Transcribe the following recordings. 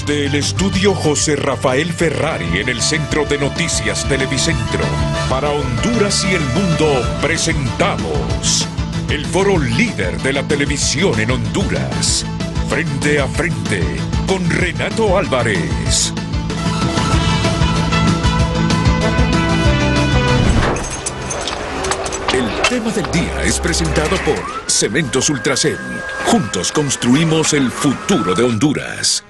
Desde el estudio José Rafael Ferrari en el Centro de Noticias Televicentro, para Honduras y el mundo presentamos el foro líder de la televisión en Honduras. Frente a frente con Renato Álvarez. El tema del día es presentado por Cementos Ultracel. Juntos construimos el futuro de Honduras.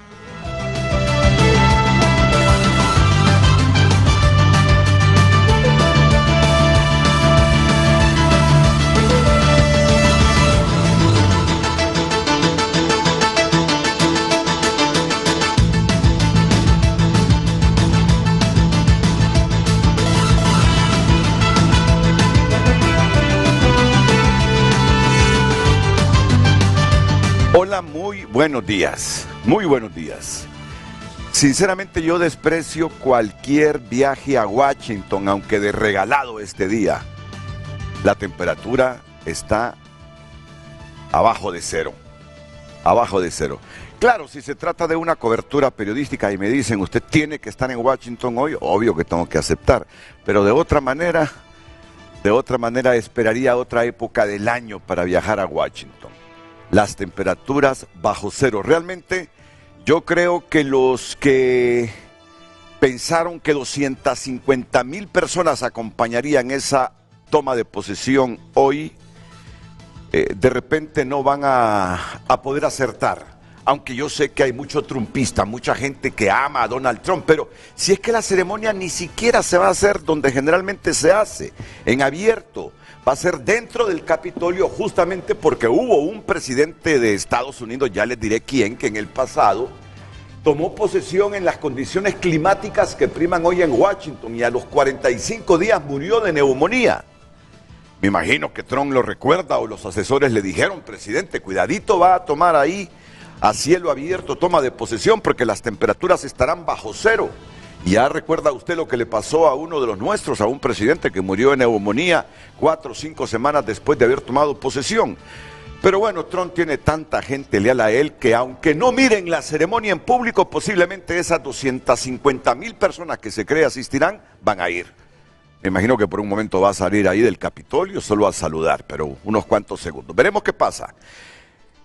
Hola, muy buenos días, muy buenos días. Sinceramente yo desprecio cualquier viaje a Washington, aunque de regalado este día. La temperatura está abajo de cero, abajo de cero. Claro, si se trata de una cobertura periodística y me dicen, usted tiene que estar en Washington hoy, obvio que tengo que aceptar, pero de otra manera esperaría otra época del año para viajar a Washington. Las temperaturas bajo cero. Realmente yo creo que los que pensaron que 250,000 personas acompañarían esa toma de posesión hoy, de repente no van a poder acertar. Aunque yo sé que hay mucho trumpista, mucha gente que ama a Donald Trump, pero si es que la ceremonia ni siquiera se va a hacer donde generalmente se hace, en abierto. Va a ser dentro del Capitolio, justamente porque hubo un presidente de Estados Unidos, ya les diré quién, que en el pasado tomó posesión en las condiciones climáticas que priman hoy en Washington y a los 45 días murió de neumonía. Me imagino que Trump lo recuerda o los asesores le dijeron, presidente, cuidadito, va a tomar ahí a cielo abierto toma de posesión porque las temperaturas estarán bajo cero. Ya recuerda usted lo que le pasó a uno de los nuestros, a un presidente que murió de neumonía 4 o 5 semanas después de haber tomado posesión. Pero bueno, Trump tiene tanta gente leal a él que aunque no miren la ceremonia en público, posiblemente esas 250,000 personas que se cree asistirán van a ir. Me imagino que por un momento va a salir ahí del Capitolio solo a saludar, pero unos cuantos segundos. Veremos qué pasa.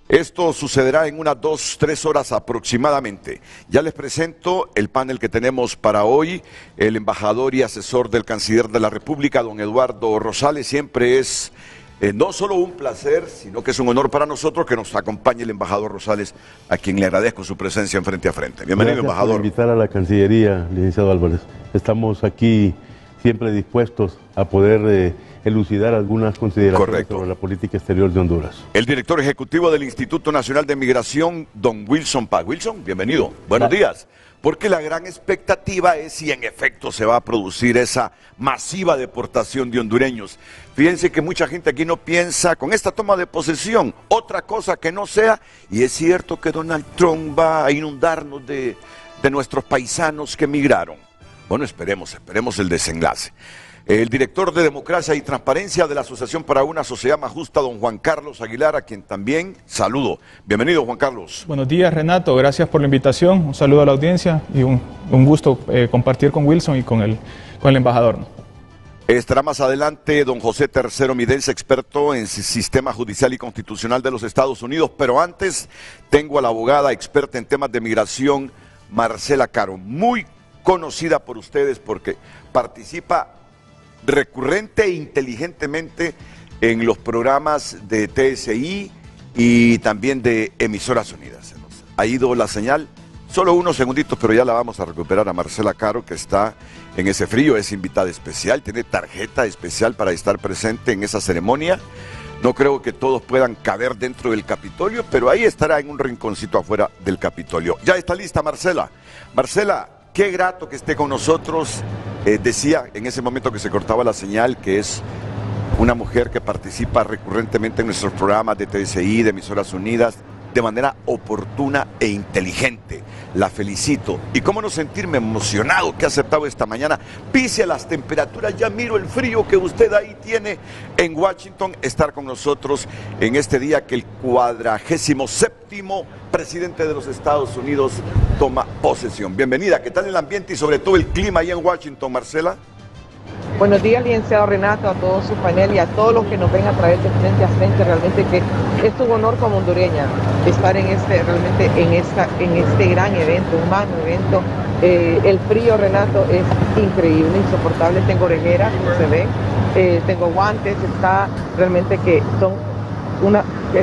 Esto sucederá en unas 2 o 3 horas aproximadamente. Ya les presento el panel que tenemos para hoy. El embajador y asesor del canciller de la República, don Eduardo Rosales. Siempre es no solo un placer, sino que es un honor para nosotros que nos acompañe el embajador Rosales, a quien le agradezco su presencia en Frente a Frente. Bienvenido, Gracias embajador. Por invitar a la Cancillería, licenciado Álvarez. Estamos aquí siempre dispuestos a poder elucidar algunas consideraciones sobre la política exterior de Honduras. El director ejecutivo del Instituto Nacional de Migración, don Wilson Paz. Wilson, bienvenido. Buenos días. Porque la gran expectativa es si en efecto se va a producir esa masiva deportación de hondureños. Fíjense que mucha gente aquí no piensa con esta toma de posesión otra cosa que no sea, y es cierto que Donald Trump va a inundarnos de nuestros paisanos que emigraron. Bueno, esperemos el desenlace. El director de Democracia y Transparencia de la Asociación para una Sociedad Más Justa, don Juan Carlos Aguilar, a quien también saludo. Bienvenido, Juan Carlos. Buenos días, Renato. Gracias por la invitación. Un saludo a la audiencia y un gusto compartir con Wilson y con el embajador. Estará más adelante don José Tercero Midens, experto en sistema judicial y constitucional de los Estados Unidos. Pero antes tengo a la abogada experta en temas de migración, Marcela Caro, muy conocida por ustedes porque participa recurrente e inteligentemente en los programas de TSI y también de Emisoras Unidas. Se nos ha ido la señal, solo unos segunditos, pero ya la vamos a recuperar a Marcela Caro, que está en ese frío, es invitada especial, tiene tarjeta especial para estar presente en esa ceremonia. No creo que todos puedan caber dentro del Capitolio, pero ahí estará en un rinconcito afuera del Capitolio. Ya está lista Marcela. Marcela, qué grato que esté con nosotros. Decía en ese momento que se cortaba la señal que es una mujer que participa recurrentemente en nuestros programas de TSI, de Emisoras Unidas, de manera oportuna e inteligente. La felicito. Y cómo no sentirme emocionado que ha aceptado esta mañana, pese a las temperaturas, ya miro el frío que usted ahí tiene en Washington, estar con nosotros en este día que el 47º presidente de los Estados Unidos toma posesión. Bienvenida, ¿qué tal el ambiente y sobre todo el clima ahí en Washington, Marcela? Buenos días, licenciado Renato, a todo su panel y a todos los que nos ven a través de Frente a Frente. Realmente que es un honor como hondureña estar en este gran evento, un magno evento. El frío, Renato, es increíble, insoportable. Tengo orejeras, como se ve, tengo guantes, está realmente que son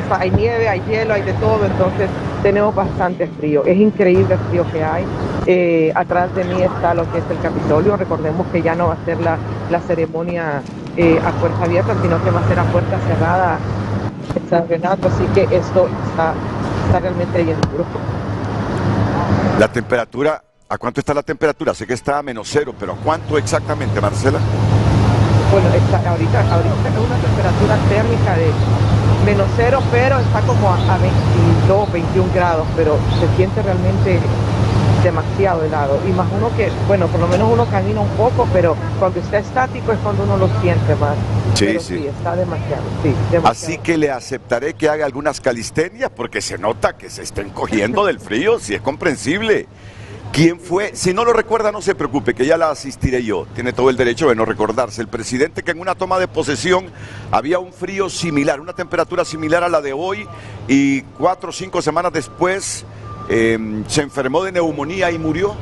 hay nieve, hay hielo, hay de todo, entonces tenemos bastante frío. Es increíble el frío que hay. Atrás de mí está lo que es el Capitolio. Recordemos que ya no va a ser la ceremonia a puerta abierta, sino que va a ser a puerta cerrada, Renato, así que esto está realmente bien duro. La temperatura, ¿a cuánto está la temperatura? Sé que está a -0, pero ¿a cuánto exactamente, Marcela? Bueno, ahorita es una temperatura térmica de -0, pero está como a 22, 21 grados, pero se siente realmente demasiado helado. Y más uno que, bueno, por lo menos uno camina un poco, pero cuando está estático es cuando uno lo siente más. Sí, pero sí. Está demasiado, sí, demasiado. Así que le aceptaré que haga algunas calistenias porque se nota que se está encogiendo del frío, si es comprensible. ¿Quién fue? Si no lo recuerda, no se preocupe, que ya la asistiré yo. Tiene todo el derecho de no recordarse. El presidente que en una toma de posesión había un frío similar, una temperatura similar a la de hoy, y 4 o 5 semanas después se enfermó de neumonía y murió.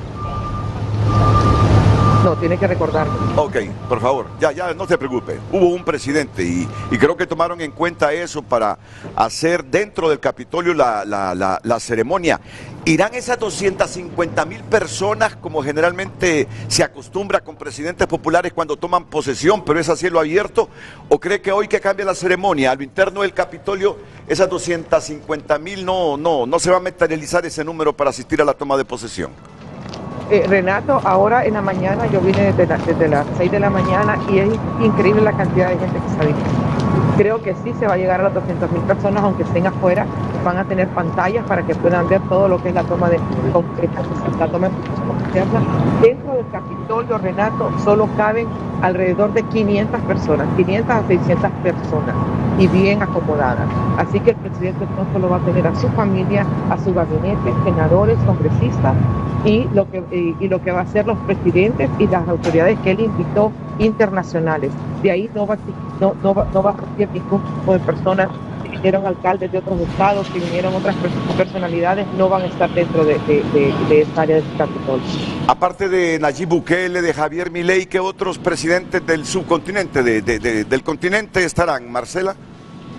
No, tiene que recordarlo. Ok, por favor, ya, no se preocupe. Hubo un presidente y creo que tomaron en cuenta eso para hacer dentro del Capitolio la ceremonia. ¿Irán esas 250,000 personas como generalmente se acostumbra con presidentes populares cuando toman posesión, pero es a cielo abierto? ¿O cree que hoy que cambia la ceremonia a lo interno del Capitolio, esas 250,000 no se va a materializar ese número para asistir a la toma de posesión? Renato, ahora en la mañana, yo vine desde las 6 de la mañana y es increíble la cantidad de gente que se ha visto. Creo que sí se va a llegar a las 200,000 personas, aunque estén afuera, van a tener pantallas para que puedan ver todo lo que es la toma de Dentro del Capitolio, Renato, solo caben alrededor de 500 personas, 500 a 600 personas, y bien acomodadas. Así que el presidente no solo va a tener a su familia, a su gabinete, senadores, congresistas, y lo que va a hacer los presidentes y las autoridades que él invitó internacionales. De ahí no va a ser ningún tipo de personas. Si vinieron alcaldes de otros estados, si vinieron otras personalidades, no van a estar dentro de esta área del Capitolio. Aparte de Nayib Bukele, de Javier Milei, ¿qué otros presidentes del subcontinente, del continente estarán, Marcela?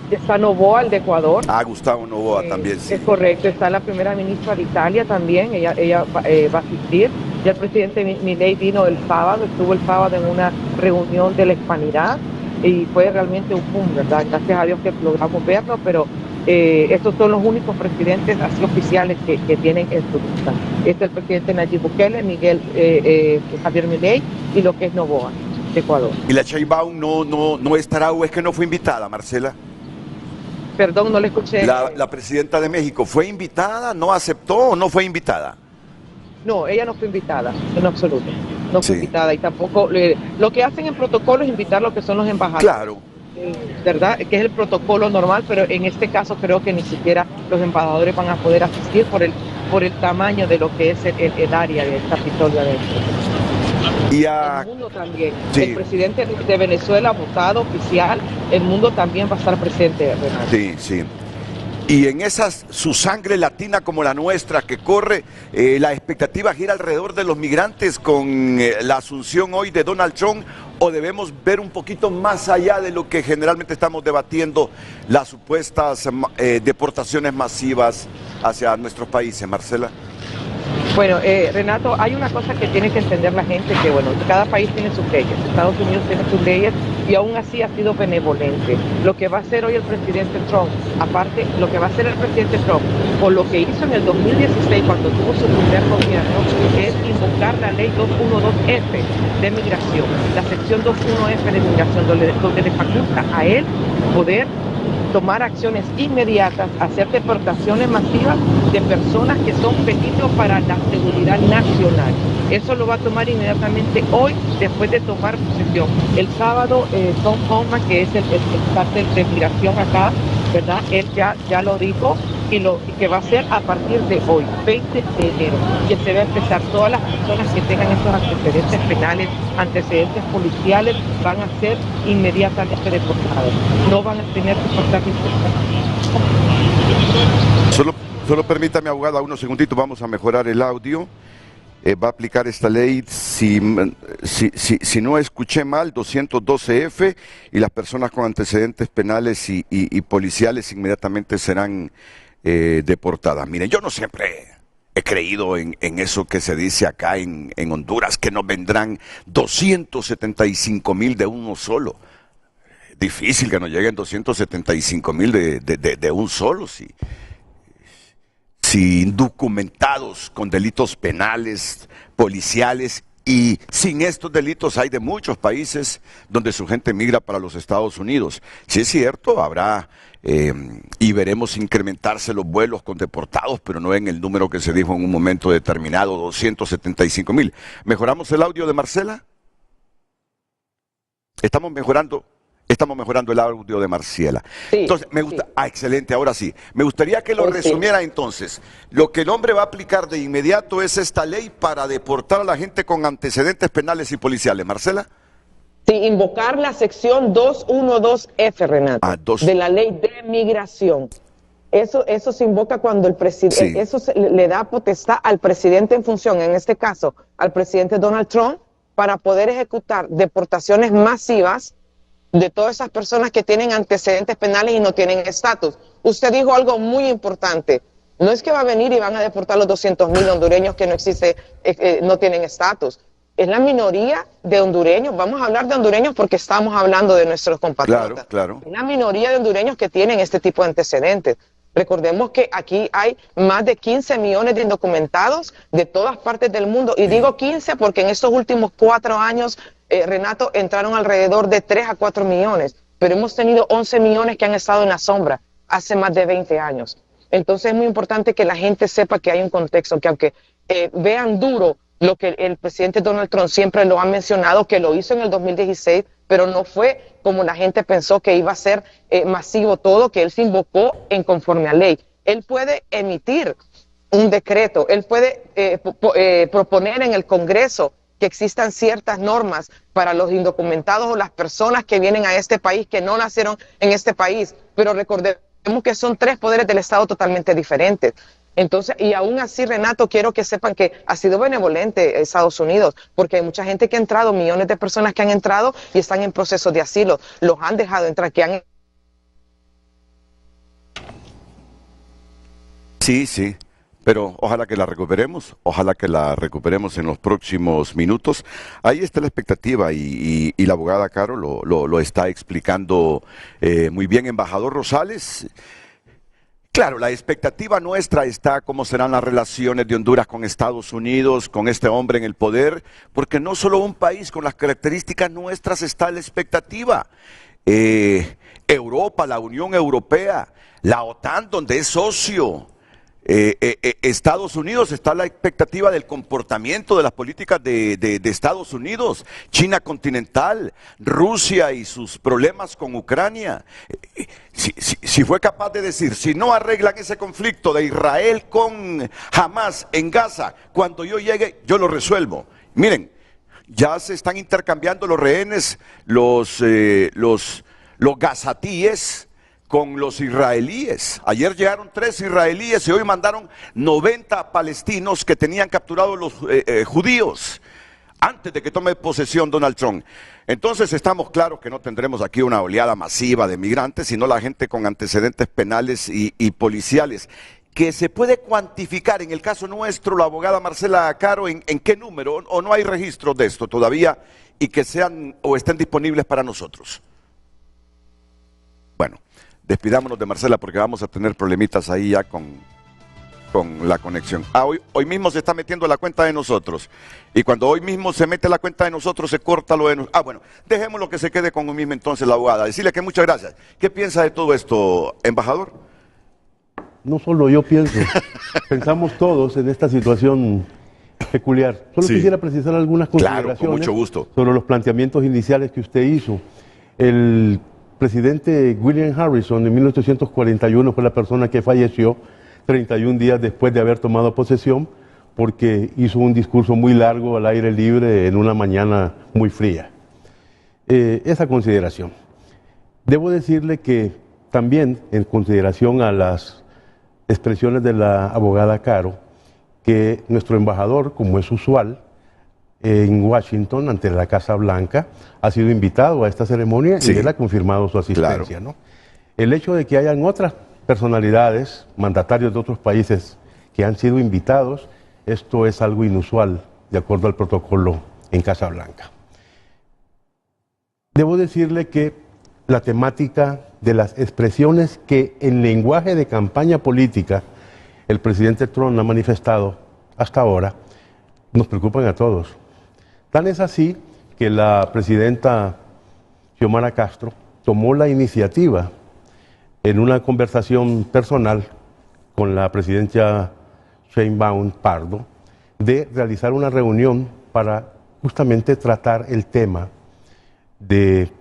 Está Noboa, el de Ecuador. Gustavo Noboa también, sí. Es correcto, está la primera ministra de Italia también, ella va a asistir. Ya el presidente Milei vino estuvo el sábado en una reunión de la Hispanidad y fue realmente un boom, ¿verdad? Gracias a Dios que logramos verlo, pero estos son los únicos presidentes así oficiales que tienen en su lista. Este es el presidente Nayib Bukele, Javier Milei y lo que es Noboa, de Ecuador. ¿Y la Sheinbaum no estará o es que no fue invitada, Marcela? Perdón, no le escuché. La presidenta de México, ¿fue invitada, no aceptó o no fue invitada? No, ella no fue invitada, en absoluto. No fue invitada y tampoco... lo que hacen en protocolo es invitar lo que son los embajadores. Claro. ¿Verdad? Que es el protocolo normal, pero en este caso creo que ni siquiera los embajadores van a poder asistir por el tamaño de lo que es el área del Capitolio adentro. Y el mundo también. Sí. El presidente de Venezuela, votado oficial, el mundo también va a estar presente, Renato. Sí, sí. Y en su sangre latina como la nuestra que corre, la expectativa gira alrededor de los migrantes con la asunción hoy de Donald Trump, o debemos ver un poquito más allá de lo que generalmente estamos debatiendo, las supuestas deportaciones masivas hacia nuestros países, Marcela. Bueno, Renato, hay una cosa que tiene que entender la gente, que bueno, cada país tiene sus leyes, Estados Unidos tiene sus leyes y aún así ha sido benevolente. Lo que va a hacer hoy el presidente Trump, aparte, lo que va a hacer el presidente Trump, por lo que hizo en el 2016 cuando tuvo su primer gobierno, es invocar la ley 212F de migración, la sección 21F de migración, donde le faculta a él poder tomar acciones inmediatas, hacer deportaciones masivas de personas que son peligro para la seguridad nacional. Eso lo va a tomar inmediatamente hoy, después de tomar posesión. El sábado, Tom Homan, que es el parte de migración acá, ¿verdad? Él ya lo dijo y que va a ser a partir de hoy, 20 de enero, que se va a empezar. Todas las personas que tengan estos antecedentes penales, antecedentes policiales, van a ser inmediatamente deportados. No van a tener que pasar. Solo permítame, abogada, unos segunditos, vamos a mejorar el audio. Va a aplicar esta ley, si no escuché mal, 212F, y las personas con antecedentes penales y policiales inmediatamente serán deportadas. Miren, yo no siempre he creído en eso que se dice acá en Honduras, que nos vendrán 275,000 de uno solo. Difícil que nos lleguen 275,000 de un solo, sí. Si indocumentados con delitos penales, policiales, y sin estos delitos hay de muchos países donde su gente migra para los Estados Unidos. Si es cierto, habrá y veremos incrementarse los vuelos con deportados, pero no en el número que se dijo en un momento determinado, 275,000. ¿Mejoramos el audio de Marcela? Estamos mejorando el audio de Marcela. Sí, entonces, me gusta. Sí. Excelente, ahora sí. Me gustaría que lo resumiera entonces. Lo que el hombre va a aplicar de inmediato es esta ley para deportar a la gente con antecedentes penales y policiales. ¿Marcela? Sí, invocar la sección 212F, Renato, de la ley de migración. Eso se invoca cuando el presidente, sí. Eso le da potestad al presidente en función, en este caso, al presidente Donald Trump, para poder ejecutar deportaciones masivas de todas esas personas que tienen antecedentes penales y no tienen estatus. Usted dijo algo muy importante. No es que va a venir y van a deportar los 200,000 hondureños que no tienen estatus. Es la minoría de hondureños. Vamos a hablar de hondureños porque estamos hablando de nuestros compatriotas. Claro. Es la minoría de hondureños que tienen este tipo de antecedentes. Recordemos que aquí hay más de 15 millones de indocumentados de todas partes del mundo. Y digo 15 porque en estos últimos 4 años, Renato, entraron alrededor de 3 a 4 millones. Pero hemos tenido 11 millones que han estado en la sombra hace más de 20 años. Entonces es muy importante que la gente sepa que hay un contexto, que aunque vean duro lo que el presidente Donald Trump siempre lo ha mencionado, que lo hizo en el 2016, pero no fue como la gente pensó que iba a ser masivo todo, que él se invocó en conforme a ley. Él puede emitir un decreto, él puede proponer en el Congreso que existan ciertas normas para los indocumentados o las personas que vienen a este país, que no nacieron en este país, pero recordemos que son 3 poderes del Estado totalmente diferentes. Entonces, y aún así, Renato, quiero que sepan que ha sido benevolente Estados Unidos, porque hay mucha gente que ha entrado, millones de personas que han entrado y están en proceso de asilo, los han dejado entrar, que han... Sí, pero ojalá que la recuperemos en los próximos minutos. Ahí está la expectativa y la abogada Caro lo está explicando muy bien, embajador Rosales. Claro, la expectativa nuestra está cómo serán las relaciones de Honduras con Estados Unidos, con este hombre en el poder, porque no solo un país con las características nuestras está la expectativa. Europa, la Unión Europea, la OTAN, donde es socio, Estados Unidos, está la expectativa del comportamiento de las políticas de Estados Unidos, China continental, Rusia y sus problemas con Ucrania. Si fue capaz de decir, si no arreglan ese conflicto de Israel con Hamas en Gaza, cuando yo llegue, yo lo resuelvo. Miren, ya se están intercambiando los rehenes, los gazatíes, con los israelíes. Ayer llegaron 3 israelíes y hoy mandaron 90 palestinos que tenían capturados los judíos antes de que tome posesión Donald Trump. Entonces estamos claros que no tendremos aquí una oleada masiva de migrantes, sino la gente con antecedentes penales y policiales, que se puede cuantificar en el caso nuestro, la abogada Marcela Caro, en qué número, o no hay registros de esto todavía y que sean o estén disponibles para nosotros. Bueno, despidámonos de Marcela porque vamos a tener problemitas ahí ya con con la conexión. Hoy mismo se está metiendo la cuenta de nosotros. Y cuando hoy mismo se mete la cuenta de nosotros, se corta lo de nosotros. Bueno, dejemos lo que se quede con hoy mismo entonces la abogada. Decirle que muchas gracias. ¿Qué piensa de todo esto, embajador? No solo yo pienso, pensamos todos en esta situación peculiar. Solo quisiera precisar algunas consideraciones, con mucho gusto, sobre los planteamientos iniciales que usted hizo. El presidente William Harrison en 1841 fue la persona que falleció 31 días después de haber tomado posesión, porque hizo un discurso muy largo al aire libre en una mañana muy fría. Esa consideración. Debo decirle que también, en consideración a las expresiones de la abogada Caro, que nuestro embajador, como es usual, en Washington, ante la Casa Blanca, ha sido invitado a esta ceremonia y él ha confirmado su asistencia, ¿no? El hecho de que hayan otras personalidades, mandatarios de otros países que han sido invitados, esto es algo inusual, de acuerdo al protocolo en Casa Blanca. Debo decirle que la temática de las expresiones que en lenguaje de campaña política el presidente Trump ha manifestado hasta ahora, nos preocupan a todos. Tan es así que la presidenta Xiomara Castro tomó la iniciativa en una conversación personal con la presidenta Sheinbaum Pardo de realizar una reunión para justamente tratar el tema de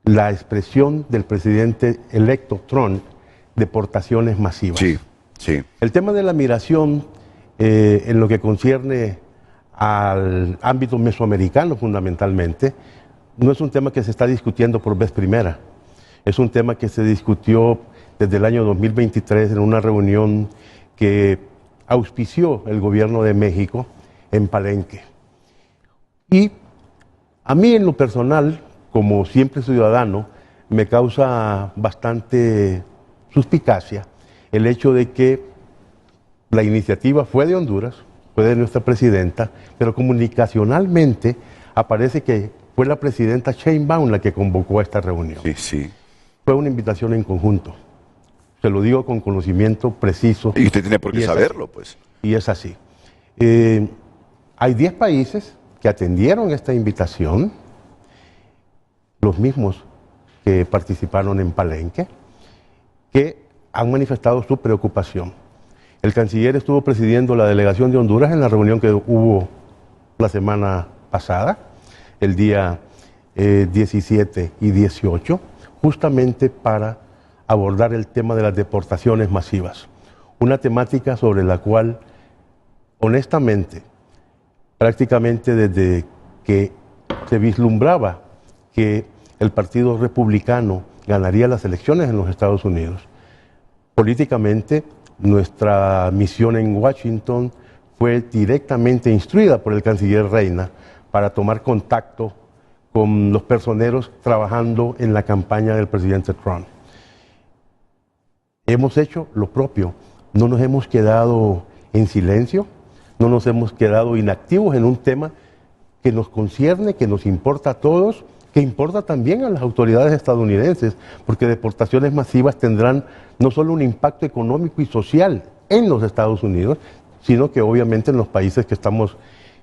la expresión del presidente electo Trump, deportaciones masivas. El tema de la migración en lo que concierne al ámbito mesoamericano fundamentalmente, no es un tema que se está discutiendo por vez primera. Es un tema que se discutió desde el año 2023 en una reunión que auspició el gobierno de México en Palenque. Y a mí en lo personal, como siempre ciudadano, me causa bastante suspicacia el hecho de que la iniciativa fue de Honduras, fue de nuestra presidenta, pero comunicacionalmente aparece que fue la presidenta Sheinbaum la que convocó a esta reunión. Fue una invitación en conjunto. Se lo digo con conocimiento preciso. Y usted tiene por qué saberlo, pues. Y es así. Hay 10 países que atendieron esta invitación, los mismos que participaron en Palenque, que han manifestado su preocupación. El canciller estuvo presidiendo la delegación de Honduras en la reunión que hubo la semana pasada, el día 17 y 18, justamente para abordar el tema de las deportaciones masivas. Una temática sobre la cual, honestamente, prácticamente desde que se vislumbraba que el Partido Republicano ganaría las elecciones en los Estados Unidos, políticamente nuestra misión en Washington fue directamente instruida por el canciller Reina para tomar contacto con los personeros trabajando en la campaña del presidente Trump. Hemos hecho lo propio, no nos hemos quedado en silencio, no nos hemos quedado inactivos en un tema que nos concierne, que nos importa a todos, que importa también a las autoridades estadounidenses, porque deportaciones masivas tendrán no solo un impacto económico y social en los Estados Unidos, sino que obviamente en los países que estamos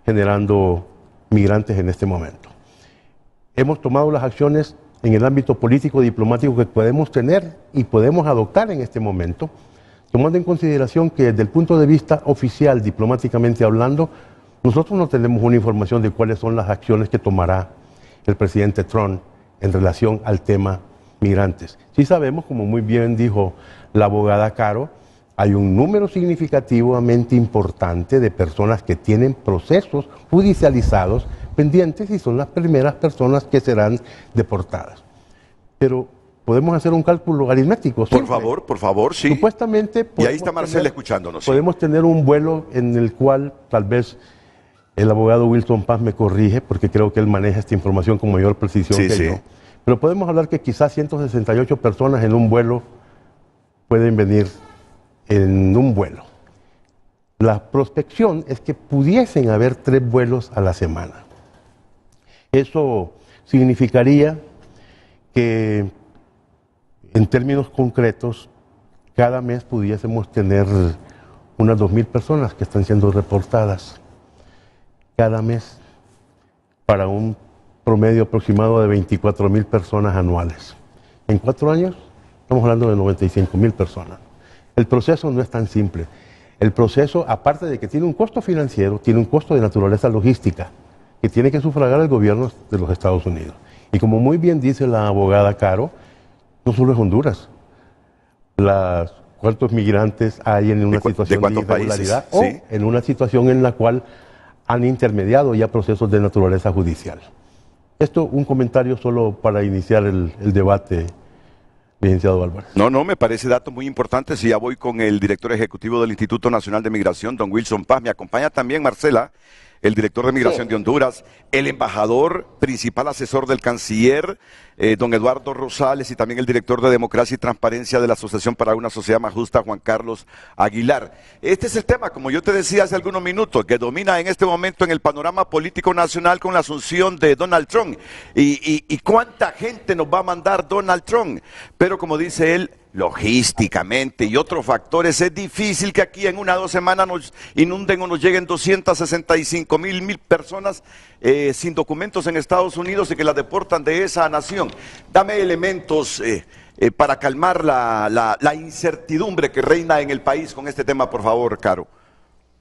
generando migrantes en este momento. Hemos tomado las acciones en el ámbito político diplomático que podemos tener y podemos adoptar en este momento, tomando en consideración que desde el punto de vista oficial, diplomáticamente hablando, nosotros no tenemos una información de cuáles son las acciones que tomará el presidente Trump en relación al tema migrantes. Sí sabemos, como muy bien dijo la abogada Caro, hay un número significativamente importante de personas que tienen procesos judicializados pendientes y son las primeras personas que serán deportadas. Pero podemos hacer un cálculo aritmético. Por favor, sí. Supuestamente. Y ahí está Marcela escuchándonos. Podemos tener un vuelo en el cual tal vez el abogado Wilson Paz me corrige, porque creo que él maneja esta información con mayor precisión que yo. Pero podemos hablar que quizás 168 personas en un vuelo pueden venir en un vuelo. La prospección es que pudiesen haber 3 vuelos a la semana. Eso significaría que, en términos concretos, cada mes pudiésemos tener unas 2.000 personas que están siendo reportadas cada mes para un promedio aproximado de 24.000 personas anuales. En 4 años estamos hablando de 95.000 personas. El proceso no es tan simple. El proceso, aparte de que tiene un costo financiero, tiene un costo de naturaleza logística que tiene que sufragar el gobierno de los Estados Unidos. Y como muy bien dice la abogada Caro, no solo es Honduras. ¿Cuántos migrantes hay en una situación de irregularidad o en una situación en la cual han intermediado ya procesos de naturaleza judicial? Esto, un comentario solo para iniciar el debate, licenciado Álvarez. No, me parece dato muy importante. Si ya voy con el director ejecutivo del Instituto Nacional de Migración, don Wilson Paz. Me acompaña también Marcela, el director de Migración de Honduras, el embajador, principal asesor del canciller, don Eduardo Rosales, y también el director de Democracia y Transparencia de la Asociación para una Sociedad Más Justa, Juan Carlos Aguilar. Este es el tema, como yo te decía hace algunos minutos, que domina en este momento en el panorama político nacional con la asunción de Donald Trump. ¿Y cuánta gente nos va a mandar Donald Trump? Pero como dice él, logísticamente y otros factores, es difícil que aquí en 1 o 2 semanas nos inunden o nos lleguen 265.000 personas sin documentos en Estados Unidos y que las deportan de esa nación. Dame elementos para calmar la incertidumbre que reina en el país con este tema, por favor, Caro.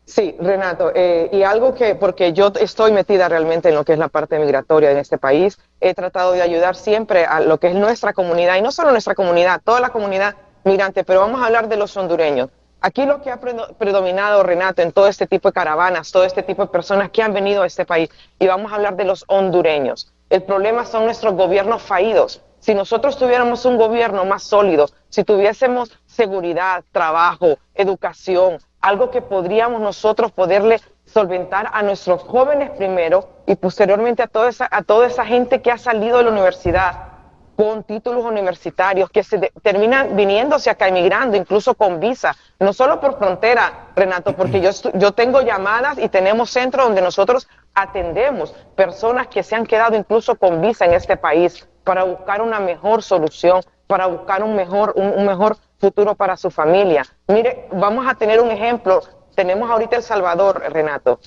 Sí, Renato, y algo porque yo estoy metida realmente en lo que es la parte migratoria en este país, he tratado de ayudar siempre a lo que es nuestra comunidad, y no solo nuestra comunidad, toda la comunidad migrante, pero vamos a hablar de los hondureños. Aquí lo que ha predominado, Renato, en todo este tipo de caravanas, todo este tipo de personas que han venido a este país, y vamos a hablar de los hondureños. El problema son nuestros gobiernos fallidos. Si nosotros tuviéramos un gobierno más sólido, si tuviésemos seguridad, trabajo, educación, algo que podríamos nosotros poderle solventar a nuestros jóvenes primero y posteriormente a toda esa gente que ha salido de la universidad con títulos universitarios, que se terminan viniéndose acá, emigrando, incluso con visa, no solo por frontera, Renato, porque yo tengo llamadas y tenemos centros donde nosotros atendemos personas que se han quedado incluso con visa en este país para buscar una mejor solución, para buscar un mejor futuro para su familia. Mire, vamos a tener un ejemplo. Tenemos ahorita El Salvador, Renato.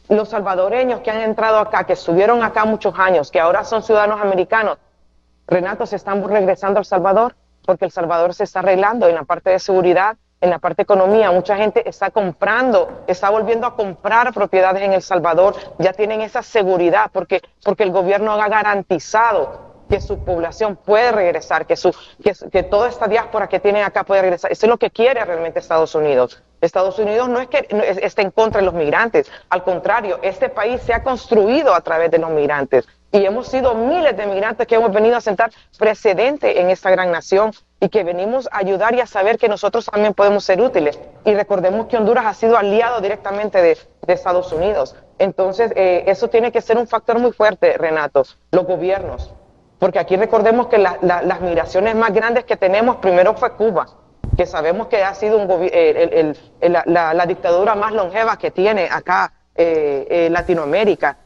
Los salvadoreños que han entrado acá, que estuvieron acá muchos años, que ahora son ciudadanos americanos, Renato, se están regresando a El Salvador porque El Salvador se está arreglando en la parte de seguridad, en la parte de economía. Mucha gente está volviendo a comprar propiedades en El Salvador. Ya tienen esa seguridad porque el gobierno ha garantizado que su población puede regresar, que toda esta diáspora que tienen acá puede regresar. Eso es lo que quiere realmente Estados Unidos. Estados Unidos no es que esté en contra de los migrantes, al contrario, este país se ha construido a través de los migrantes y hemos sido miles de migrantes que hemos venido a sentar precedente en esta gran nación y que venimos a ayudar y a saber que nosotros también podemos ser útiles. Y recordemos que Honduras ha sido aliado directamente de Estados Unidos. Entonces, eso tiene que ser un factor muy fuerte, Renato, los gobiernos. Porque aquí recordemos que las migraciones más grandes que tenemos, primero fue Cuba, que sabemos que ha sido la dictadura más longeva que tiene acá Latinoamérica,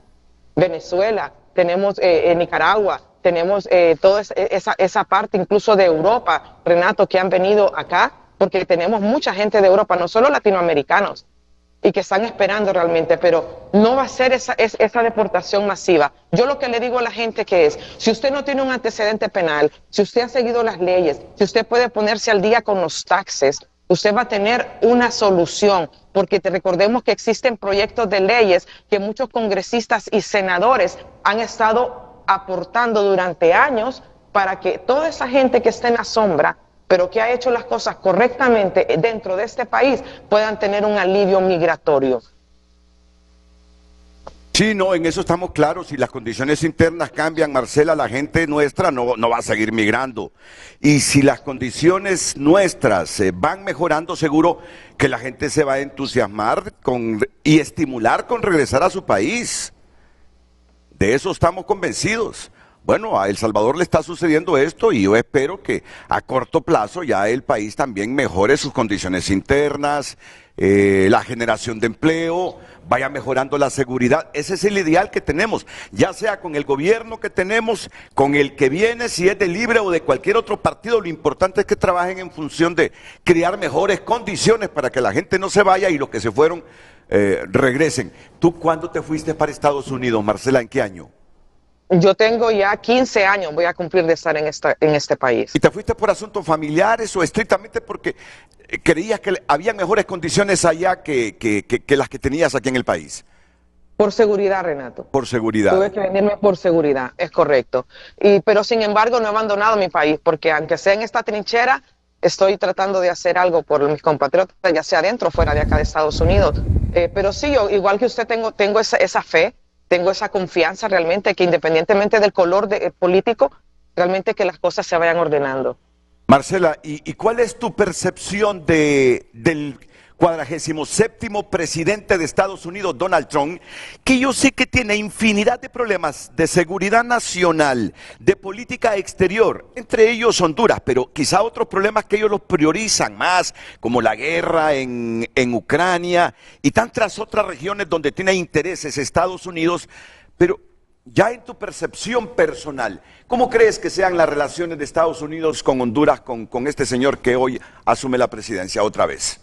Venezuela, tenemos Nicaragua, tenemos toda esa parte incluso de Europa, Renato, que han venido acá, porque tenemos mucha gente de Europa, no solo latinoamericanos, y que están esperando realmente, pero no va a ser esa deportación masiva. Yo lo que le digo a la gente que es, si usted no tiene un antecedente penal, si usted ha seguido las leyes, si usted puede ponerse al día con los taxes, usted va a tener una solución, porque recordemos que existen proyectos de leyes que muchos congresistas y senadores han estado aportando durante años para que toda esa gente que está en la sombra, pero que ha hecho las cosas correctamente dentro de este país, puedan tener un alivio migratorio. Sí, no, en eso estamos claros. Si las condiciones internas cambian, Marcela, la gente nuestra no va a seguir migrando. Y si las condiciones nuestras van mejorando, seguro que la gente se va a entusiasmar y estimular con regresar a su país. De eso estamos convencidos. Bueno, a El Salvador le está sucediendo esto y yo espero que a corto plazo ya el país también mejore sus condiciones internas, la generación de empleo, vaya mejorando la seguridad. Ese es el ideal que tenemos, ya sea con el gobierno que tenemos, con el que viene, si es de Libre o de cualquier otro partido. Lo importante es que trabajen en función de crear mejores condiciones para que la gente no se vaya y los que se fueron regresen. ¿Tú cuándo te fuiste para Estados Unidos, Marcela? ¿En qué año? Yo tengo ya 15 años, voy a cumplir de estar en este país. ¿Y te fuiste por asuntos familiares o estrictamente porque creías que había mejores condiciones allá que las que tenías aquí en el país? Por seguridad, Renato. Por seguridad. Tuve que venirme por seguridad, es correcto. Pero sin embargo no he abandonado mi país, porque aunque sea en esta trinchera, estoy tratando de hacer algo por mis compatriotas, ya sea dentro o fuera de acá de Estados Unidos. Pero sí, yo, igual que usted, tengo esa fe, tengo esa confianza realmente que independientemente del color político, realmente que las cosas se vayan ordenando. Marcela, ¿y cuál es tu percepción del 47º presidente de Estados Unidos, Donald Trump, que yo sé que tiene infinidad de problemas de seguridad nacional, de política exterior, entre ellos Honduras, pero quizá otros problemas que ellos los priorizan más, como la guerra en Ucrania y tantas otras regiones donde tiene intereses Estados Unidos? Pero ya en tu percepción personal, ¿cómo crees que sean las relaciones de Estados Unidos con Honduras, con este señor que hoy asume la presidencia otra vez?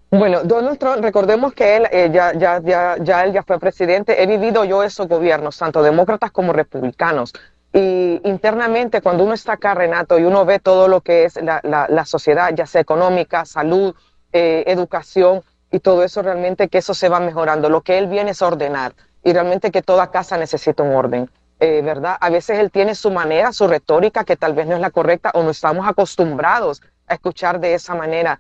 Bueno, Donald Trump, recordemos que él él ya fue presidente. He vivido yo esos gobiernos, tanto demócratas como republicanos. Y internamente, cuando uno está acá, Renato, y uno ve todo lo que es la sociedad, ya sea económica, salud, educación y todo eso, realmente que eso se va mejorando. Lo que él viene es ordenar, y realmente que toda casa necesita un orden, ¿verdad? A veces él tiene su manera, su retórica, que tal vez no es la correcta o no estamos acostumbrados a escuchar de esa manera.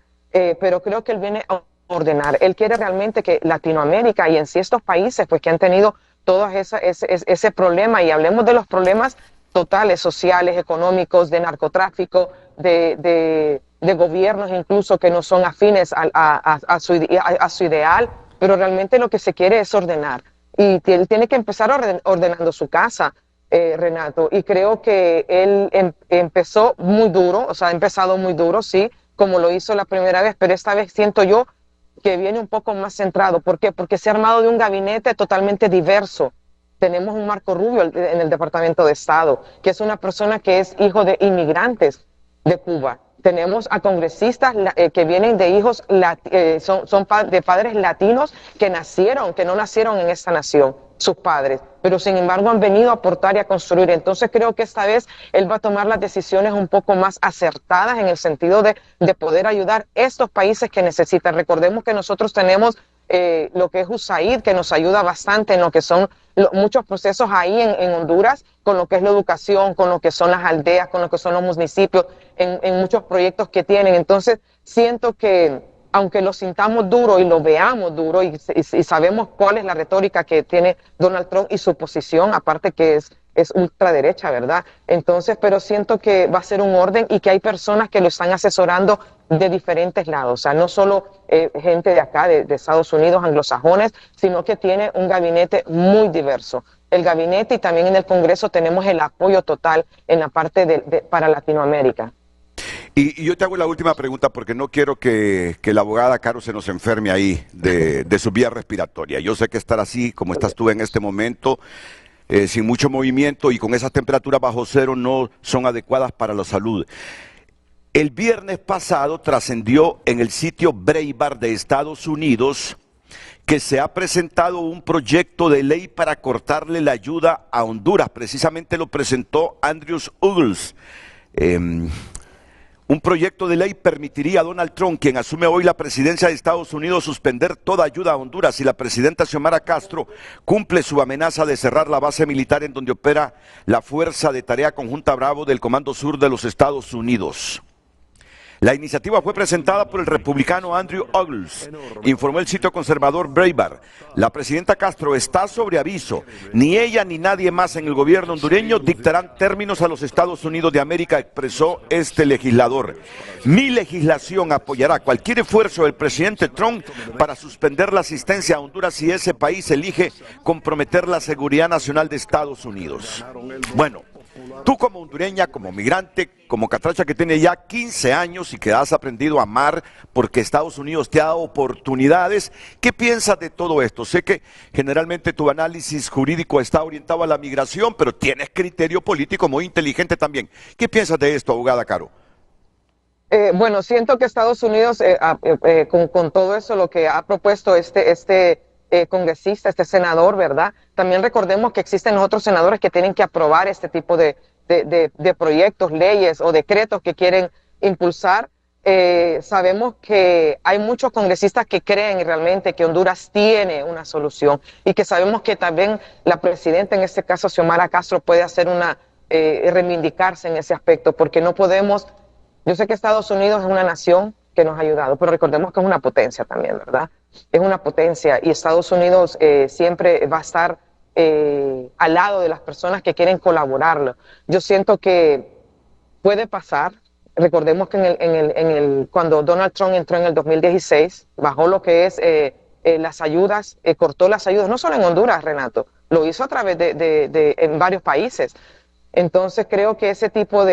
Pero creo que él viene a ordenar. Él quiere realmente que Latinoamérica y en sí estos países pues que han tenido todo ese problema, y hablemos de los problemas totales, sociales, económicos, de narcotráfico, de gobiernos incluso que no son afines a su ideal, pero realmente lo que se quiere es ordenar. Y él tiene que empezar ordenando su casa, Renato, y creo que él empezó muy duro, o sea, ha empezado muy duro, sí, como lo hizo la primera vez, pero esta vez siento yo que viene un poco más centrado. ¿Por qué? Porque se ha armado de un gabinete totalmente diverso. Tenemos un Marco Rubio en el Departamento de Estado, que es una persona que es hijo de inmigrantes de Cuba. Tenemos a congresistas que vienen de hijos, son de padres latinos que no nacieron en esta nación, sus padres, pero sin embargo han venido a aportar y a construir. Entonces creo que esta vez él va a tomar las decisiones un poco más acertadas en el sentido de poder ayudar a estos países que necesitan. Recordemos que nosotros tenemos lo que es USAID, que nos ayuda bastante en lo que son muchos procesos ahí en Honduras, con lo que es la educación, con lo que son las aldeas, con lo que son los municipios, en muchos proyectos que tienen. Entonces siento que aunque lo sintamos duro y lo veamos duro y sabemos cuál es la retórica que tiene Donald Trump y su posición, aparte que es ultraderecha, ¿verdad? Entonces, pero siento que va a ser un orden y que hay personas que lo están asesorando de diferentes lados, o sea, no solo gente de acá, de Estados Unidos, anglosajones, sino que tiene un gabinete muy diverso. El gabinete y también en el Congreso tenemos el apoyo total en la parte para Latinoamérica. Y yo te hago la última pregunta porque no quiero que la abogada Caro se nos enferme ahí de su vía respiratoria. Yo sé que estar así como estás tú en este momento, sin mucho movimiento y con esas temperaturas bajo cero no son adecuadas para la salud. El viernes pasado trascendió en el sitio Breitbart de Estados Unidos que se ha presentado un proyecto de ley para cortarle la ayuda a Honduras. Precisamente lo presentó Andrew Ogles. Un proyecto de ley permitiría a Donald Trump, quien asume hoy la presidencia de Estados Unidos, suspender toda ayuda a Honduras si la presidenta Xiomara Castro cumple su amenaza de cerrar la base militar en donde opera la Fuerza de Tarea Conjunta Bravo del Comando Sur de los Estados Unidos. La iniciativa fue presentada por el republicano Andrew Ogles, informó el sitio conservador Breitbart. La presidenta Castro está sobre aviso. Ni ella ni nadie más en el gobierno hondureño dictarán términos a los Estados Unidos de América, expresó este legislador. Mi legislación apoyará cualquier esfuerzo del presidente Trump para suspender la asistencia a Honduras si ese país elige comprometer la seguridad nacional de Estados Unidos. Bueno, Tú como hondureña, como migrante, como catracha que tiene ya 15 años y que has aprendido a amar porque Estados Unidos te ha dado oportunidades, ¿qué piensas de todo esto? Sé que generalmente tu análisis jurídico está orientado a la migración, pero tienes criterio político muy inteligente también. ¿Qué piensas de esto, abogada Caro? Bueno, siento que Estados Unidos, con todo eso, lo que ha propuesto este congresista, este senador, ¿verdad? También recordemos que existen otros senadores que tienen que aprobar este tipo de proyectos, leyes o decretos que quieren impulsar. Sabemos que hay muchos congresistas que creen realmente que Honduras tiene una solución y que sabemos que también la presidenta, en este caso Xiomara Castro, puede hacer reivindicarse en ese aspecto, porque no podemos. Yo sé que Estados Unidos es una nación que nos ha ayudado, pero recordemos que es una potencia también, ¿verdad? Es una potencia y Estados Unidos siempre va a estar al lado de las personas que quieren colaborar. Yo siento que puede pasar. Recordemos que cuando Donald Trump entró en el 2016, bajó lo que es las ayudas, cortó las ayudas, no solo en Honduras, Renato, lo hizo a través en varios países. Entonces creo que ese tipo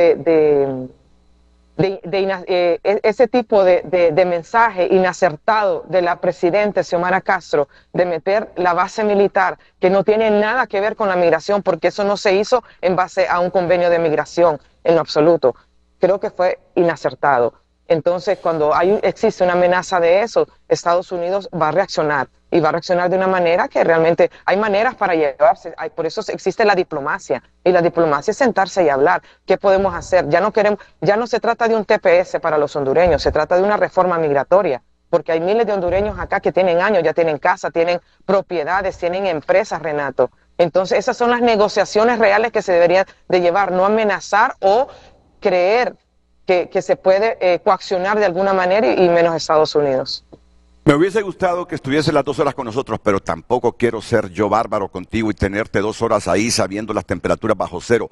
ese tipo de mensaje inacertado de la presidenta Xiomara Castro de meter la base militar, que no tiene nada que ver con la migración, porque eso no se hizo en base a un convenio de migración en lo absoluto, creo que fue inacertado. Entonces, cuando existe una amenaza de eso, Estados Unidos va a reaccionar y va a reaccionar de una manera que realmente hay maneras para llevarse. Por eso existe la diplomacia, y la diplomacia es sentarse y hablar. ¿Qué podemos hacer? Ya no se trata de un TPS para los hondureños, se trata de una reforma migratoria, porque hay miles de hondureños acá que tienen años, ya tienen casa, tienen propiedades, tienen empresas, Renato. Entonces, esas son las negociaciones reales que se deberían de llevar, no amenazar o creer que se puede coaccionar de alguna manera, y menos Estados Unidos. Me hubiese gustado que estuviese las 2 horas con nosotros, pero tampoco quiero ser yo bárbaro contigo y tenerte 2 horas ahí sabiendo las temperaturas bajo cero.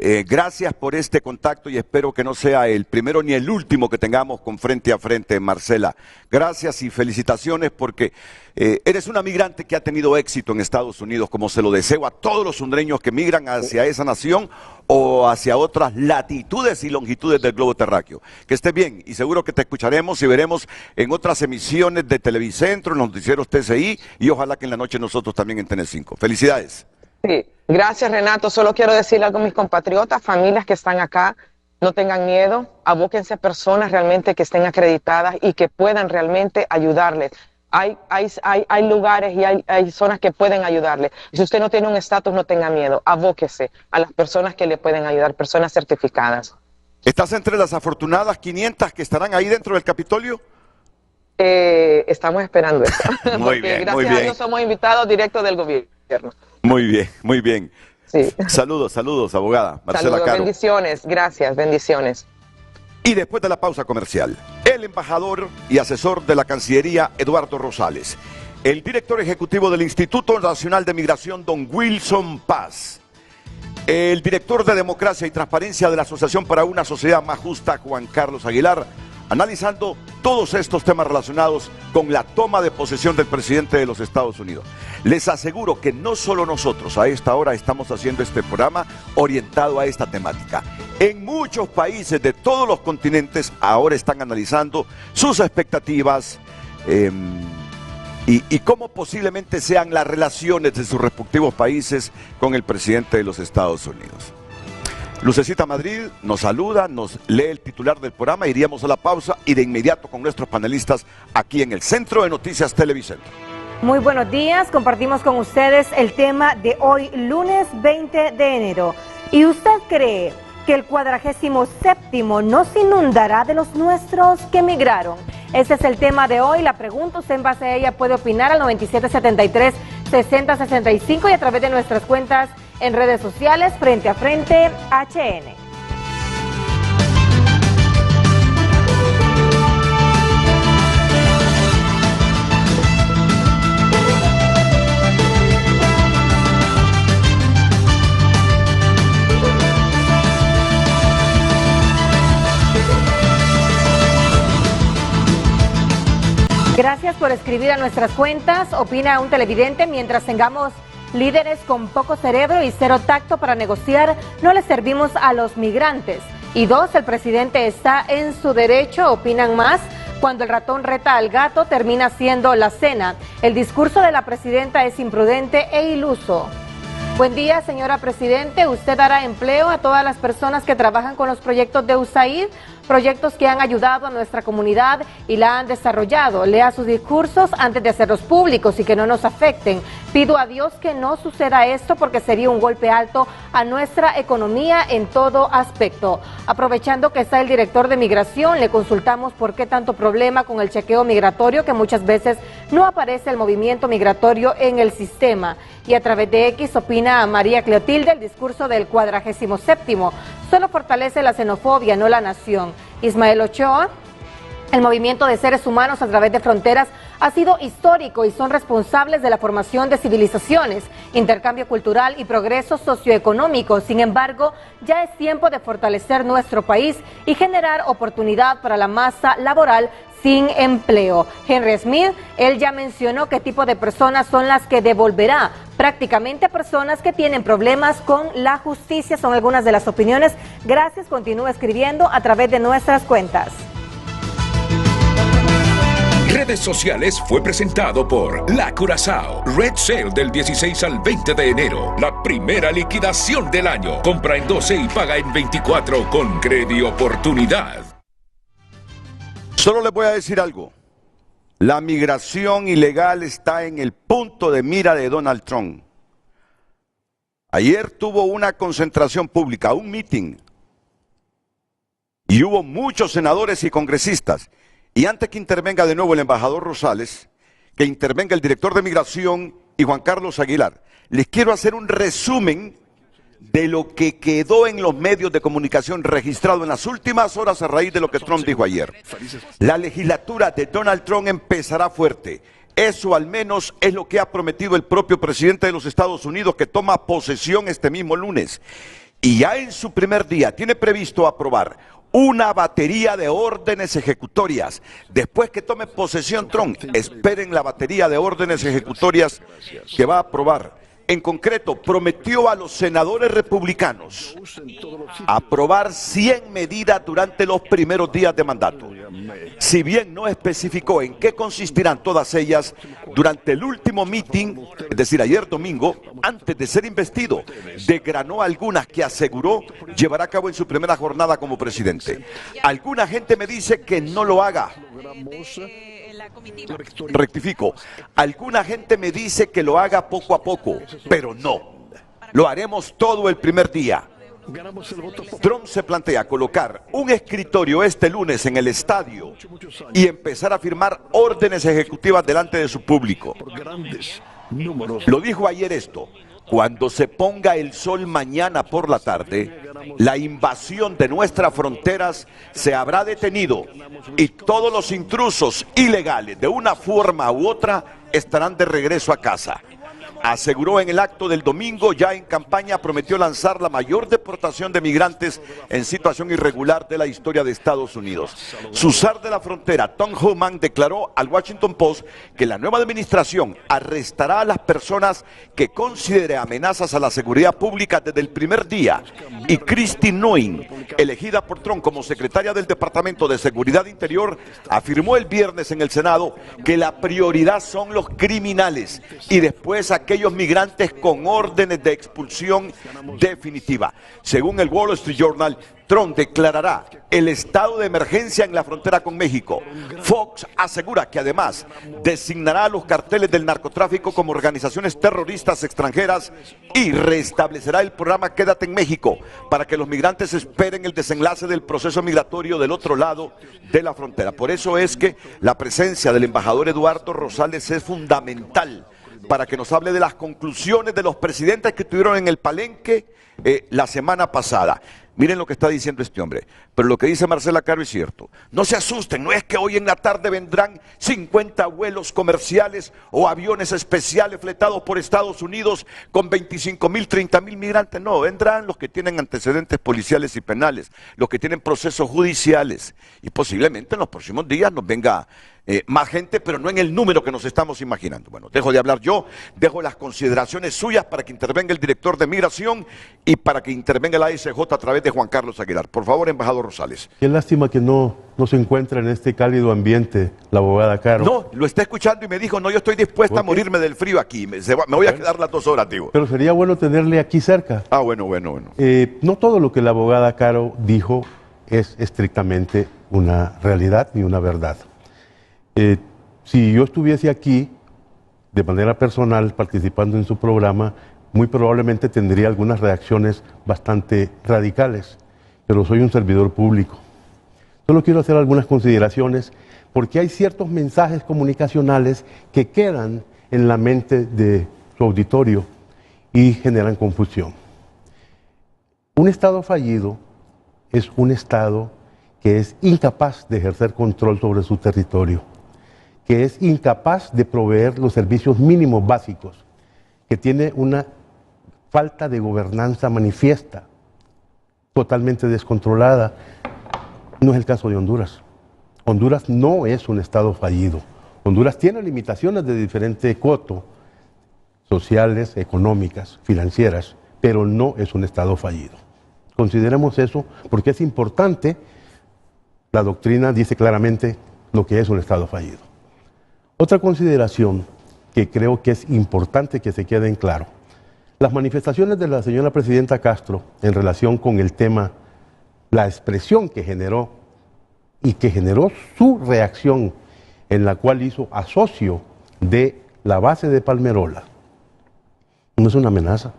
Gracias por este contacto y espero que no sea el primero ni el último que tengamos con frente a frente, Marcela. Gracias y felicitaciones porque eres una migrante que ha tenido éxito en Estados Unidos, como se lo deseo a todos los hondureños que migran hacia esa nación o hacia otras latitudes y longitudes del globo terráqueo. Que estés bien y seguro que te escucharemos y veremos en otras emisiones de Televicentro, en los noticieros TCI y ojalá que en la noche nosotros también en TN5. Felicidades. Sí, gracias Renato. Solo quiero decirle algo a mis compatriotas, familias que están acá, no tengan miedo, abóquense a personas realmente que estén acreditadas y que puedan realmente ayudarles. Hay lugares y hay zonas que pueden ayudarle. Si usted no tiene un estatus, no tenga miedo, abóquese a las personas que le pueden ayudar, personas certificadas. ¿Estás entre las afortunadas 500 que estarán ahí dentro del Capitolio? Estamos esperando eso. Muy bien, gracias muy bien. a Dios somos invitados directos del gobierno. Muy bien, muy bien. Sí. Saludos, abogada Marcela Saludos, Caro. bendiciones, gracias, bendiciones. Y después de la pausa comercial, el embajador y asesor de la Cancillería, Eduardo Rosales, el director ejecutivo del Instituto Nacional de Migración, don Wilson Paz, el director de Democracia y Transparencia de la Asociación para una Sociedad Más Justa, Juan Carlos Aguilar, analizando todos estos temas relacionados con la toma de posesión del presidente de los Estados Unidos. Les aseguro que no solo nosotros a esta hora estamos haciendo este programa orientado a esta temática. En muchos países de todos los continentes ahora están analizando sus expectativas y cómo posiblemente sean las relaciones de sus respectivos países con el presidente de los Estados Unidos. Lucecita Madrid nos saluda, nos lee el titular del programa, iríamos a la pausa y de inmediato con nuestros panelistas aquí en el Centro de Noticias Televicentro. Muy buenos días, compartimos con ustedes el tema de hoy, lunes 20 de enero. ¿Y usted cree que el 47º nos inundará de los nuestros que emigraron? Ese es el tema de hoy, la pregunta, usted en base a ella puede opinar al 9773-6065 y a través de nuestras cuentas en redes sociales, Frente a Frente HN. Gracias por escribir a nuestras cuentas, opina un televidente, mientras tengamos Líderes con poco cerebro y cero tacto para negociar no les servimos a los migrantes. Y 2, el presidente está en su derecho, opinan más. Cuando el ratón reta al gato, termina siendo la cena. El discurso de la presidenta es imprudente e iluso. Buen día, señora Presidente. ¿Usted dará empleo a todas las personas que trabajan con los proyectos de USAID? Proyectos que han ayudado a nuestra comunidad y la han desarrollado. Lea sus discursos antes de hacerlos públicos y que no nos afecten. Pido a Dios que no suceda esto porque sería un golpe alto a nuestra economía en todo aspecto. Aprovechando que está el director de Migración, le consultamos por qué tanto problema con el chequeo migratorio, que muchas veces no aparece el movimiento migratorio en el sistema. Y a través de X opina a María Cleotilde, el discurso del 47º solo fortalece la xenofobia, no la nación. Ismael Ochoa, el movimiento de seres humanos a través de fronteras ha sido histórico y son responsables de la formación de civilizaciones, intercambio cultural y progreso socioeconómico. Sin embargo, ya es tiempo de fortalecer nuestro país y generar oportunidad para la masa laboral sin empleo. Henry Smith, él ya mencionó qué tipo de personas son las que devolverá. Prácticamente personas que tienen problemas con la justicia. Son algunas de las opiniones. Gracias, continúa escribiendo a través de nuestras cuentas. Redes sociales fue presentado por La Curazao. Red Sale del 16 al 20 de enero. La primera liquidación del año. Compra en 12 y paga en 24 con Credi Oportunidad. Solo les voy a decir algo. La migración ilegal está en el punto de mira de Donald Trump. Ayer tuvo una concentración pública, un meeting. Y hubo muchos senadores y congresistas. Y antes que intervenga de nuevo el embajador Rosales, que intervenga el director de Migración y Juan Carlos Aguilar, les quiero hacer un resumen de lo que quedó en los medios de comunicación registrado en las últimas horas a raíz de lo que Trump dijo ayer. La legislatura de Donald Trump empezará fuerte. Eso al menos es lo que ha prometido el propio presidente de los Estados Unidos, que toma posesión este mismo lunes. Y ya en su primer día tiene previsto aprobar una batería de órdenes ejecutorias. Después que tome posesión Trump, esperen la batería de órdenes ejecutorias que va a aprobar. En concreto, prometió a los senadores republicanos aprobar 100 medidas durante los primeros días de mandato. Si bien no especificó en qué consistirán todas ellas, durante el último meeting, es decir, ayer domingo, antes de ser investido, desgranó algunas que aseguró llevará a cabo en su primera jornada como presidente. Alguna gente me dice que no lo haga. Rectifico, alguna gente me dice que lo haga poco a poco, pero no, lo haremos todo el primer día. Trump se plantea colocar un escritorio este lunes en el estadio y empezar a firmar órdenes ejecutivas delante de su público. Lo dijo ayer esto: cuando se ponga el sol mañana por la tarde, la invasión de nuestras fronteras se habrá detenido y todos los intrusos ilegales, de una forma u otra, estarán de regreso a casa. Aseguró en el acto del domingo, ya en campaña, prometió lanzar la mayor deportación de migrantes en situación irregular de la historia de Estados Unidos. Su zar de la frontera, Tom Homan, declaró al Washington Post que la nueva administración arrestará a las personas que considere amenazas a la seguridad pública desde el primer día. Y Kristi Noem, elegida por Trump como secretaria del Departamento de Seguridad Interior, afirmó el viernes en el Senado que la prioridad son los criminales y después aquellos migrantes con órdenes de expulsión definitiva. Según el Wall Street Journal, Trump declarará el estado de emergencia en la frontera con México. Fox asegura que además designará a los carteles del narcotráfico como organizaciones terroristas extranjeras y restablecerá el programa Quédate en México para que los migrantes esperen el desenlace del proceso migratorio del otro lado de la frontera. Por eso es que la presencia del embajador Eduardo Rosales es fundamental para que nos hable de las conclusiones de los presidentes que estuvieron en el Palenque la semana pasada. Miren lo que está diciendo este hombre, pero lo que dice Marcela Caro es cierto. No se asusten, no es que hoy en la tarde vendrán 50 vuelos comerciales o aviones especiales fletados por Estados Unidos con 25.000, 30.000 migrantes. No, vendrán los que tienen antecedentes policiales y penales, los que tienen procesos judiciales. Y posiblemente en los próximos días nos venga más gente, pero no en el número que nos estamos imaginando. Bueno, dejo de hablar yo, dejo las consideraciones suyas para que intervenga el director de Migración y para que intervenga la ASJ a través de Juan Carlos Aguilar. Por favor, embajador Rosales. Qué lástima que no se encuentra en este cálido ambiente la abogada Caro. No, lo está escuchando y me dijo, no, yo estoy dispuesta a morirme del frío aquí, me voy a quedar las 2 horas, digo. Pero sería bueno tenerle aquí cerca. Ah, bueno. No todo lo que la abogada Caro dijo es estrictamente una realidad ni una verdad. Si yo estuviese aquí de manera personal participando en su programa, muy probablemente tendría algunas reacciones bastante radicales, pero soy un servidor público. Solo quiero hacer algunas consideraciones porque hay ciertos mensajes comunicacionales que quedan en la mente de su auditorio y generan confusión. Un Estado fallido es un Estado que es incapaz de ejercer control sobre su territorio, que es incapaz de proveer los servicios mínimos básicos, que tiene una falta de gobernanza manifiesta, totalmente descontrolada. No es el caso de Honduras. Honduras no es un Estado fallido. Honduras tiene limitaciones de diferente coto, sociales, económicas, financieras, pero no es un Estado fallido. Consideremos eso porque es importante. La doctrina dice claramente lo que es un Estado fallido. Otra consideración que creo que es importante que se quede en claro. Las manifestaciones de la señora presidenta Castro en relación con el tema, la expresión que generó y que generó su reacción en la cual hizo asocio de la base de Palmerola, no es una amenaza,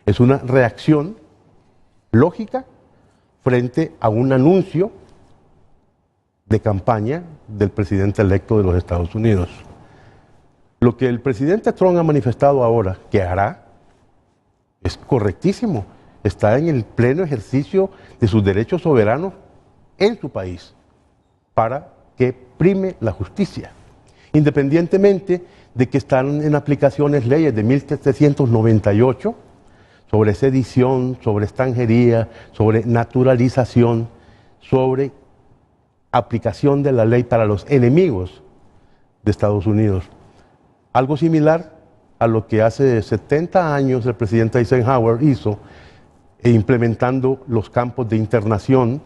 es una reacción lógica frente a un anuncio de campaña del presidente electo de los Estados Unidos. Lo que el presidente Trump ha manifestado ahora que hará es correctísimo. Está en el pleno ejercicio de sus derechos soberanos en su país para que prime la justicia, independientemente de que están en aplicaciones leyes de 1798 sobre sedición, sobre extranjería, sobre naturalización, sobre aplicación de la ley para los enemigos de Estados Unidos. Algo similar a lo que hace 70 años el presidente Eisenhower hizo, implementando los campos de internación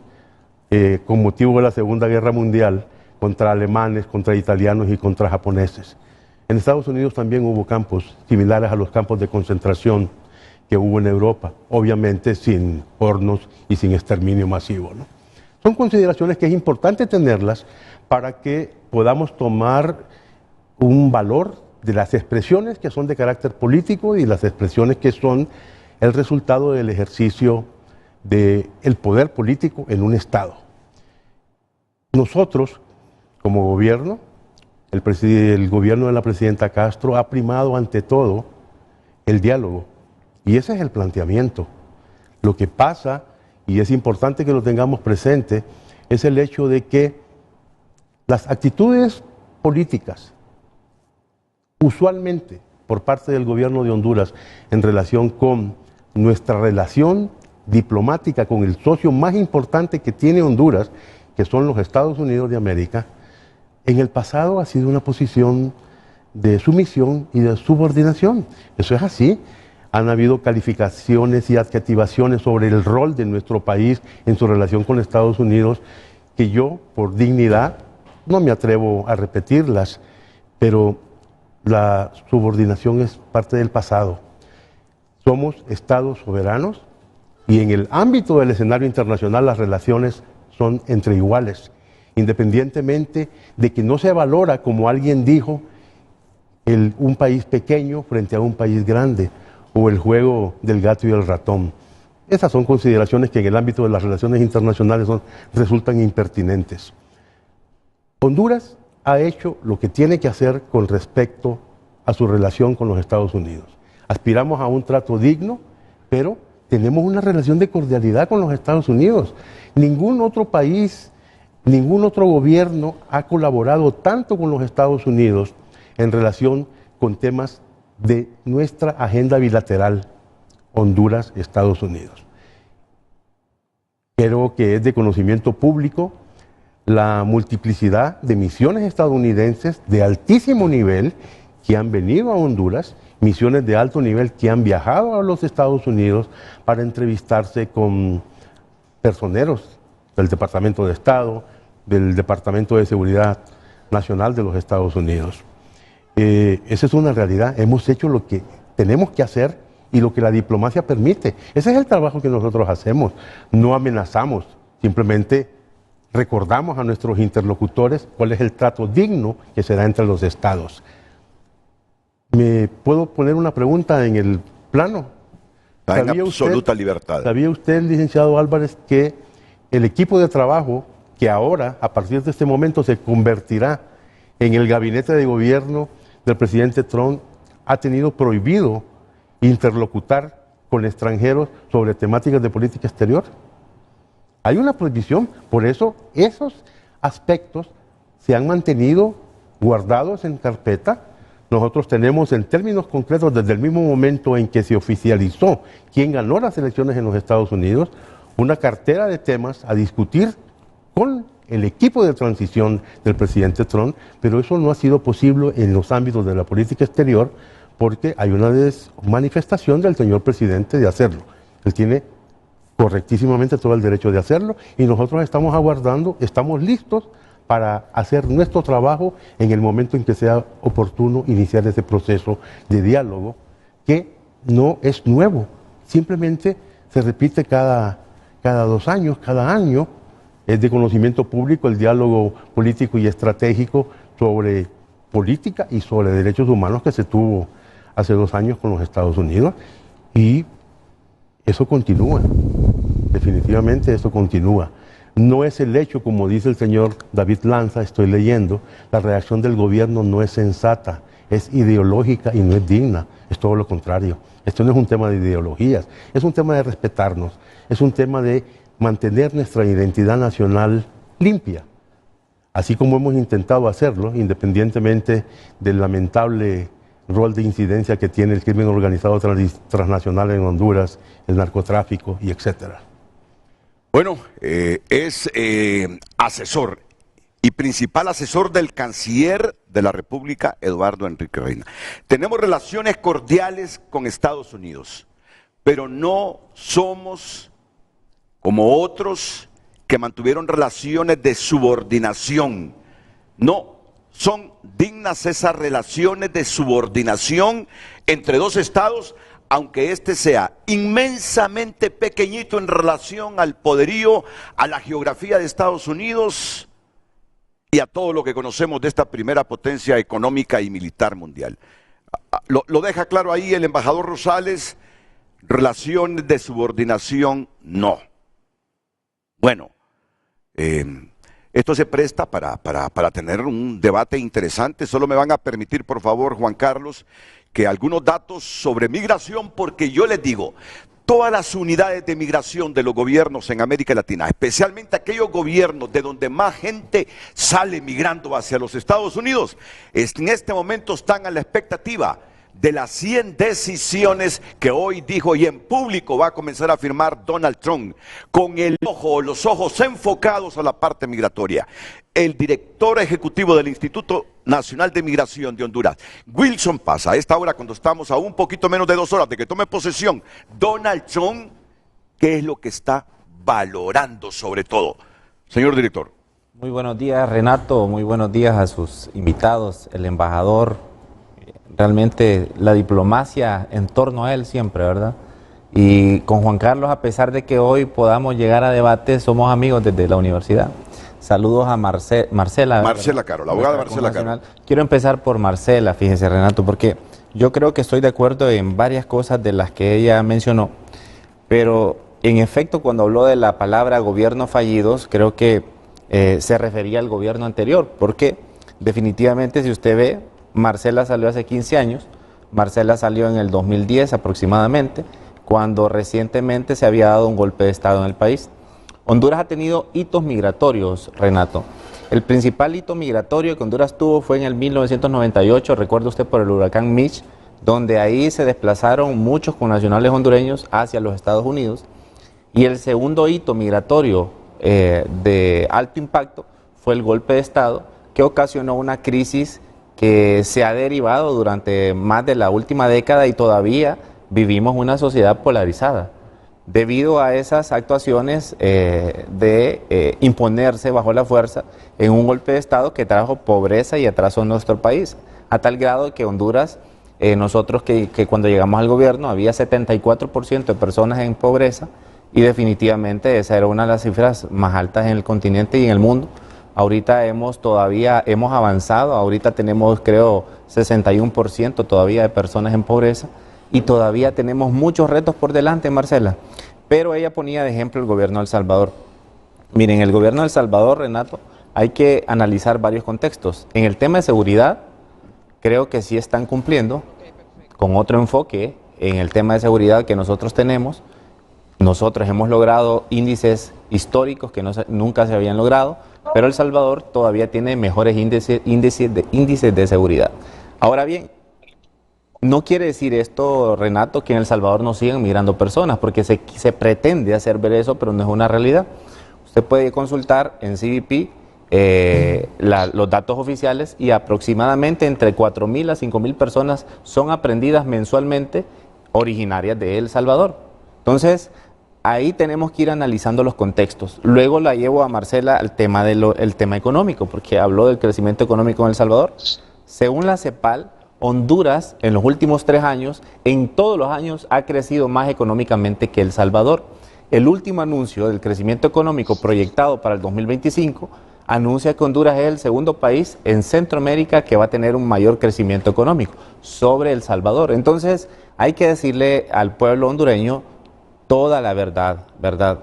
con motivo de la Segunda Guerra Mundial contra alemanes, contra italianos y contra japoneses. En Estados Unidos también hubo campos similares a los campos de concentración que hubo en Europa, obviamente sin hornos y sin exterminio masivo, ¿no? Son consideraciones que es importante tenerlas para que podamos tomar un valor de las expresiones que son de carácter político y las expresiones que son el resultado del ejercicio del poder político en un Estado. Nosotros, como gobierno, el gobierno de la presidenta Castro ha primado ante todo el diálogo y ese es el planteamiento. Lo que pasa, y es importante que lo tengamos presente, es el hecho de que las actitudes políticas, usualmente por parte del gobierno de Honduras en relación con nuestra relación diplomática con el socio más importante que tiene Honduras, que son los Estados Unidos de América, en el pasado ha sido una posición de sumisión y de subordinación. Eso es así. Han habido calificaciones y adjetivaciones sobre el rol de nuestro país en su relación con Estados Unidos que yo, por dignidad, no me atrevo a repetirlas, pero la subordinación es parte del pasado. Somos estados soberanos y en el ámbito del escenario internacional las relaciones son entre iguales, independientemente de que no se valora, como alguien dijo, un país pequeño frente a un país grande, o el juego del gato y el ratón. Esas son consideraciones que en el ámbito de las relaciones internacionales resultan impertinentes. Honduras ha hecho lo que tiene que hacer con respecto a su relación con los Estados Unidos. Aspiramos a un trato digno, pero tenemos una relación de cordialidad con los Estados Unidos. Ningún otro país, ningún otro gobierno ha colaborado tanto con los Estados Unidos en relación con temas de nuestra agenda bilateral Honduras-Estados Unidos. Creo que es de conocimiento público la multiplicidad de misiones estadounidenses de altísimo nivel que han venido a Honduras, misiones de alto nivel que han viajado a los Estados Unidos para entrevistarse con personeros del Departamento de Estado, del Departamento de Seguridad Nacional de los Estados Unidos. Esa es una realidad. Hemos hecho lo que tenemos que hacer y lo que la diplomacia permite. Ese es el trabajo que nosotros hacemos. No amenazamos, simplemente recordamos a nuestros interlocutores cuál es el trato digno que se da entre los estados. ¿Me puedo poner una pregunta en el plano? Está en absoluta libertad. ¿Sabía usted, licenciado Álvarez, que el equipo de trabajo que ahora, a partir de este momento, se convertirá en el gabinete de gobierno del presidente Trump, ha tenido prohibido interlocutar con extranjeros sobre temáticas de política exterior? Hay una prohibición, por eso esos aspectos se han mantenido guardados en carpeta. Nosotros tenemos en términos concretos, desde el mismo momento en que se oficializó quién ganó las elecciones en los Estados Unidos, una cartera de temas a discutir con el equipo de transición del presidente Trump, pero eso no ha sido posible en los ámbitos de la política exterior porque hay una manifestación del señor presidente de hacerlo. Él tiene correctísimamente todo el derecho de hacerlo y nosotros estamos aguardando, estamos listos para hacer nuestro trabajo en el momento en que sea oportuno iniciar ese proceso de diálogo que no es nuevo, simplemente se repite cada 2 años, cada año. Es de conocimiento público el diálogo político y estratégico sobre política y sobre derechos humanos que se tuvo hace 2 años con los Estados Unidos y eso continúa, definitivamente eso continúa. No es el hecho, como dice el señor David Lanza, estoy leyendo, la reacción del gobierno no es sensata, es ideológica y no es digna, es todo lo contrario. Esto no es un tema de ideologías, es un tema de respetarnos, es un tema de mantener nuestra identidad nacional limpia, así como hemos intentado hacerlo, independientemente del lamentable rol de incidencia que tiene el crimen organizado transnacional en Honduras, el narcotráfico y etcétera. Bueno, es asesor y principal asesor del canciller de la República, Eduardo Enrique Reina. Tenemos relaciones cordiales con Estados Unidos, pero no somos como otros que mantuvieron relaciones de subordinación. No son dignas esas relaciones de subordinación entre 2 estados, aunque este sea inmensamente pequeñito en relación al poderío, a la geografía de Estados Unidos y a todo lo que conocemos de esta primera potencia económica y militar mundial. Lo deja claro ahí el embajador Rosales, relaciones de subordinación no. Bueno, esto se presta para tener un debate interesante. Solo me van a permitir, por favor, Juan Carlos, que algunos datos sobre migración, porque yo les digo, todas las unidades de migración de los gobiernos en América Latina, especialmente aquellos gobiernos de donde más gente sale migrando hacia los Estados Unidos, en este momento están a la expectativa de las 100 decisiones que hoy dijo y en público va a comenzar a firmar Donald Trump, con los ojos enfocados a la parte migratoria. El director ejecutivo del Instituto Nacional de Migración de Honduras, Wilson Paz, a esta hora cuando estamos a un poquito menos de 2 horas de que tome posesión Donald Trump, ¿qué es lo que está valorando sobre todo? Señor director. Muy buenos días, Renato, muy buenos días a sus invitados, el embajador. Realmente la diplomacia en torno a él siempre, ¿verdad? Y con Juan Carlos, a pesar de que hoy podamos llegar a debate, somos amigos desde la universidad. Saludos a Marcela. Marcela Caro, la abogada Marcela Caro. Quiero empezar por Marcela, fíjese, Renato, porque yo creo que estoy de acuerdo en varias cosas de las que ella mencionó, pero en efecto cuando habló de la palabra gobiernos fallidos, creo que se refería al gobierno anterior, porque definitivamente si usted ve, Marcela salió hace 15 años, Marcela salió en el 2010 aproximadamente, cuando recientemente se había dado un golpe de Estado en el país. Honduras ha tenido hitos migratorios, Renato. El principal hito migratorio que Honduras tuvo fue en el 1998, recuerda usted, por el huracán Mitch, donde ahí se desplazaron muchos connacionales hondureños hacia los Estados Unidos. Y el segundo hito migratorio de alto impacto fue el golpe de Estado que ocasionó una crisis que se ha derivado durante más de la última década y todavía vivimos una sociedad polarizada debido a esas actuaciones de imponerse bajo la fuerza en un golpe de Estado que trajo pobreza y atraso en nuestro país, a tal grado que Honduras, nosotros que cuando llegamos al gobierno había 74% de personas en pobreza y definitivamente esa era una de las cifras más altas en el continente y en el mundo. Ahorita hemos avanzado, ahorita tenemos creo 61% todavía de personas en pobreza y todavía tenemos muchos retos por delante, Marcela. Pero ella ponía de ejemplo el gobierno de El Salvador. Miren, el gobierno de El Salvador, Renato, hay que analizar varios contextos. En el tema de seguridad, creo que sí están cumpliendo con otro enfoque en el tema de seguridad que nosotros tenemos. Nosotros hemos logrado índices históricos que nunca se habían logrado, pero El Salvador todavía tiene mejores índices de seguridad. Ahora bien, no quiere decir esto, Renato, que en El Salvador no sigan migrando personas, porque se pretende hacer ver eso, pero no es una realidad. Usted puede consultar en CBP los datos oficiales y aproximadamente entre 4.000 a 5.000 personas son aprendidas mensualmente originarias de El Salvador. Entonces, ahí tenemos que ir analizando los contextos. Luego la llevo a Marcela al tema el tema económico, porque habló del crecimiento económico en El Salvador. Según la CEPAL, Honduras en los últimos 3 años, en todos los años, ha crecido más económicamente que El Salvador. El último anuncio del crecimiento económico proyectado para el 2025 anuncia que Honduras es el segundo país en Centroamérica que va a tener un mayor crecimiento económico sobre El Salvador. Entonces, hay que decirle al pueblo hondureño toda la verdad, ¿verdad?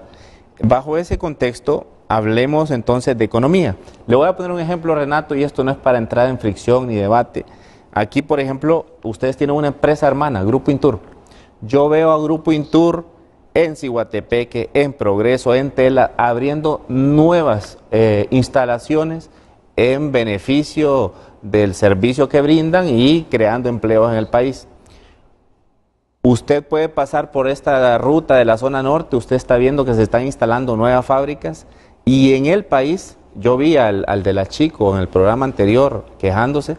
Bajo ese contexto, hablemos entonces de economía. Le voy a poner un ejemplo, Renato, y esto no es para entrar en fricción ni debate. Aquí, por ejemplo, ustedes tienen una empresa hermana, Grupo Intur. Yo veo a Grupo Intur en Ciguatepeque, en Progreso, en Tela, abriendo nuevas instalaciones en beneficio del servicio que brindan y creando empleos en el país. Usted puede pasar por esta ruta de la zona norte, usted está viendo que se están instalando nuevas fábricas y en el país, yo vi al de la Chico en el programa anterior quejándose,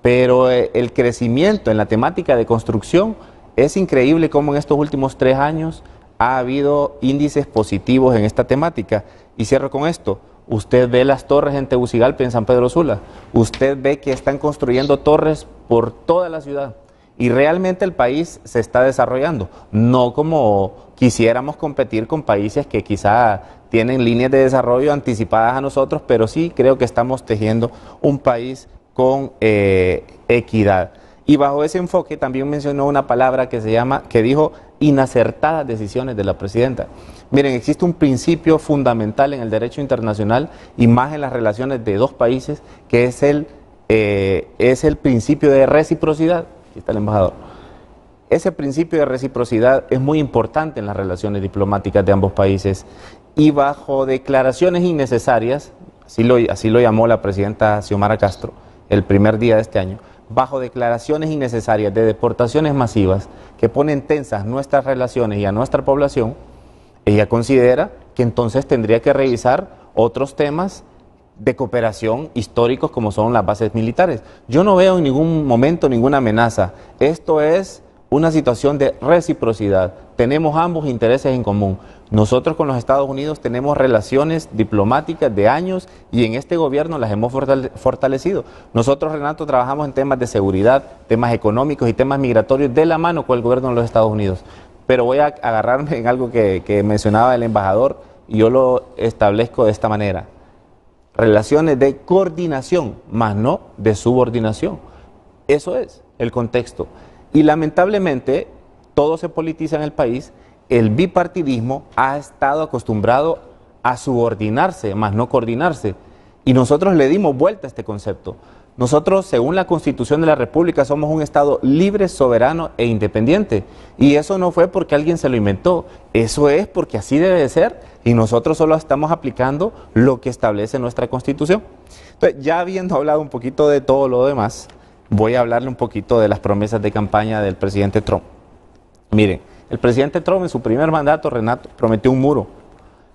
pero el crecimiento en la temática de construcción es increíble cómo en estos últimos 3 años ha habido índices positivos en esta temática. Y cierro con esto, usted ve las torres en Tegucigalpa, en San Pedro Sula, usted ve que están construyendo torres por toda la ciudad. Y realmente el país se está desarrollando, no como quisiéramos competir con países que quizá tienen líneas de desarrollo anticipadas a nosotros, pero sí creo que estamos tejiendo un país con equidad. Y bajo ese enfoque también mencionó una palabra que dijo inacertadas decisiones de la presidenta. Miren, existe un principio fundamental en el derecho internacional y más en las relaciones de 2 países, que es el principio de reciprocidad. Aquí está el embajador. Ese principio de reciprocidad es muy importante en las relaciones diplomáticas de ambos países y bajo declaraciones innecesarias, así lo llamó la presidenta Xiomara Castro el primer día de este año, bajo declaraciones innecesarias de deportaciones masivas que ponen tensas nuestras relaciones y a nuestra población, ella considera que entonces tendría que revisar otros temas de cooperación históricos como son las bases militares. Yo no veo en ningún momento ninguna amenaza. Esto es una situación de reciprocidad. Tenemos ambos intereses en común. Nosotros con los Estados Unidos tenemos relaciones diplomáticas de años y en este gobierno las hemos fortalecido. Nosotros, Renato, trabajamos en temas de seguridad, temas económicos y temas migratorios de la mano con el gobierno de los Estados Unidos. Pero voy a agarrarme en algo que mencionaba el embajador y yo lo establezco de esta manera. Relaciones de coordinación, más no de subordinación. Eso es el contexto. Y lamentablemente todo se politiza en el país. El bipartidismo ha estado acostumbrado a subordinarse, más no coordinarse. Y nosotros le dimos vuelta a este concepto. Nosotros, según la Constitución de la República, somos un Estado libre, soberano e independiente. Y eso no fue porque alguien se lo inventó. Eso es porque así debe de ser. Y nosotros solo estamos aplicando lo que establece nuestra Constitución. Entonces, ya habiendo hablado un poquito de todo lo demás, voy a hablarle un poquito de las promesas de campaña del presidente Trump. Miren, el presidente Trump en su primer mandato, Renato, prometió un muro.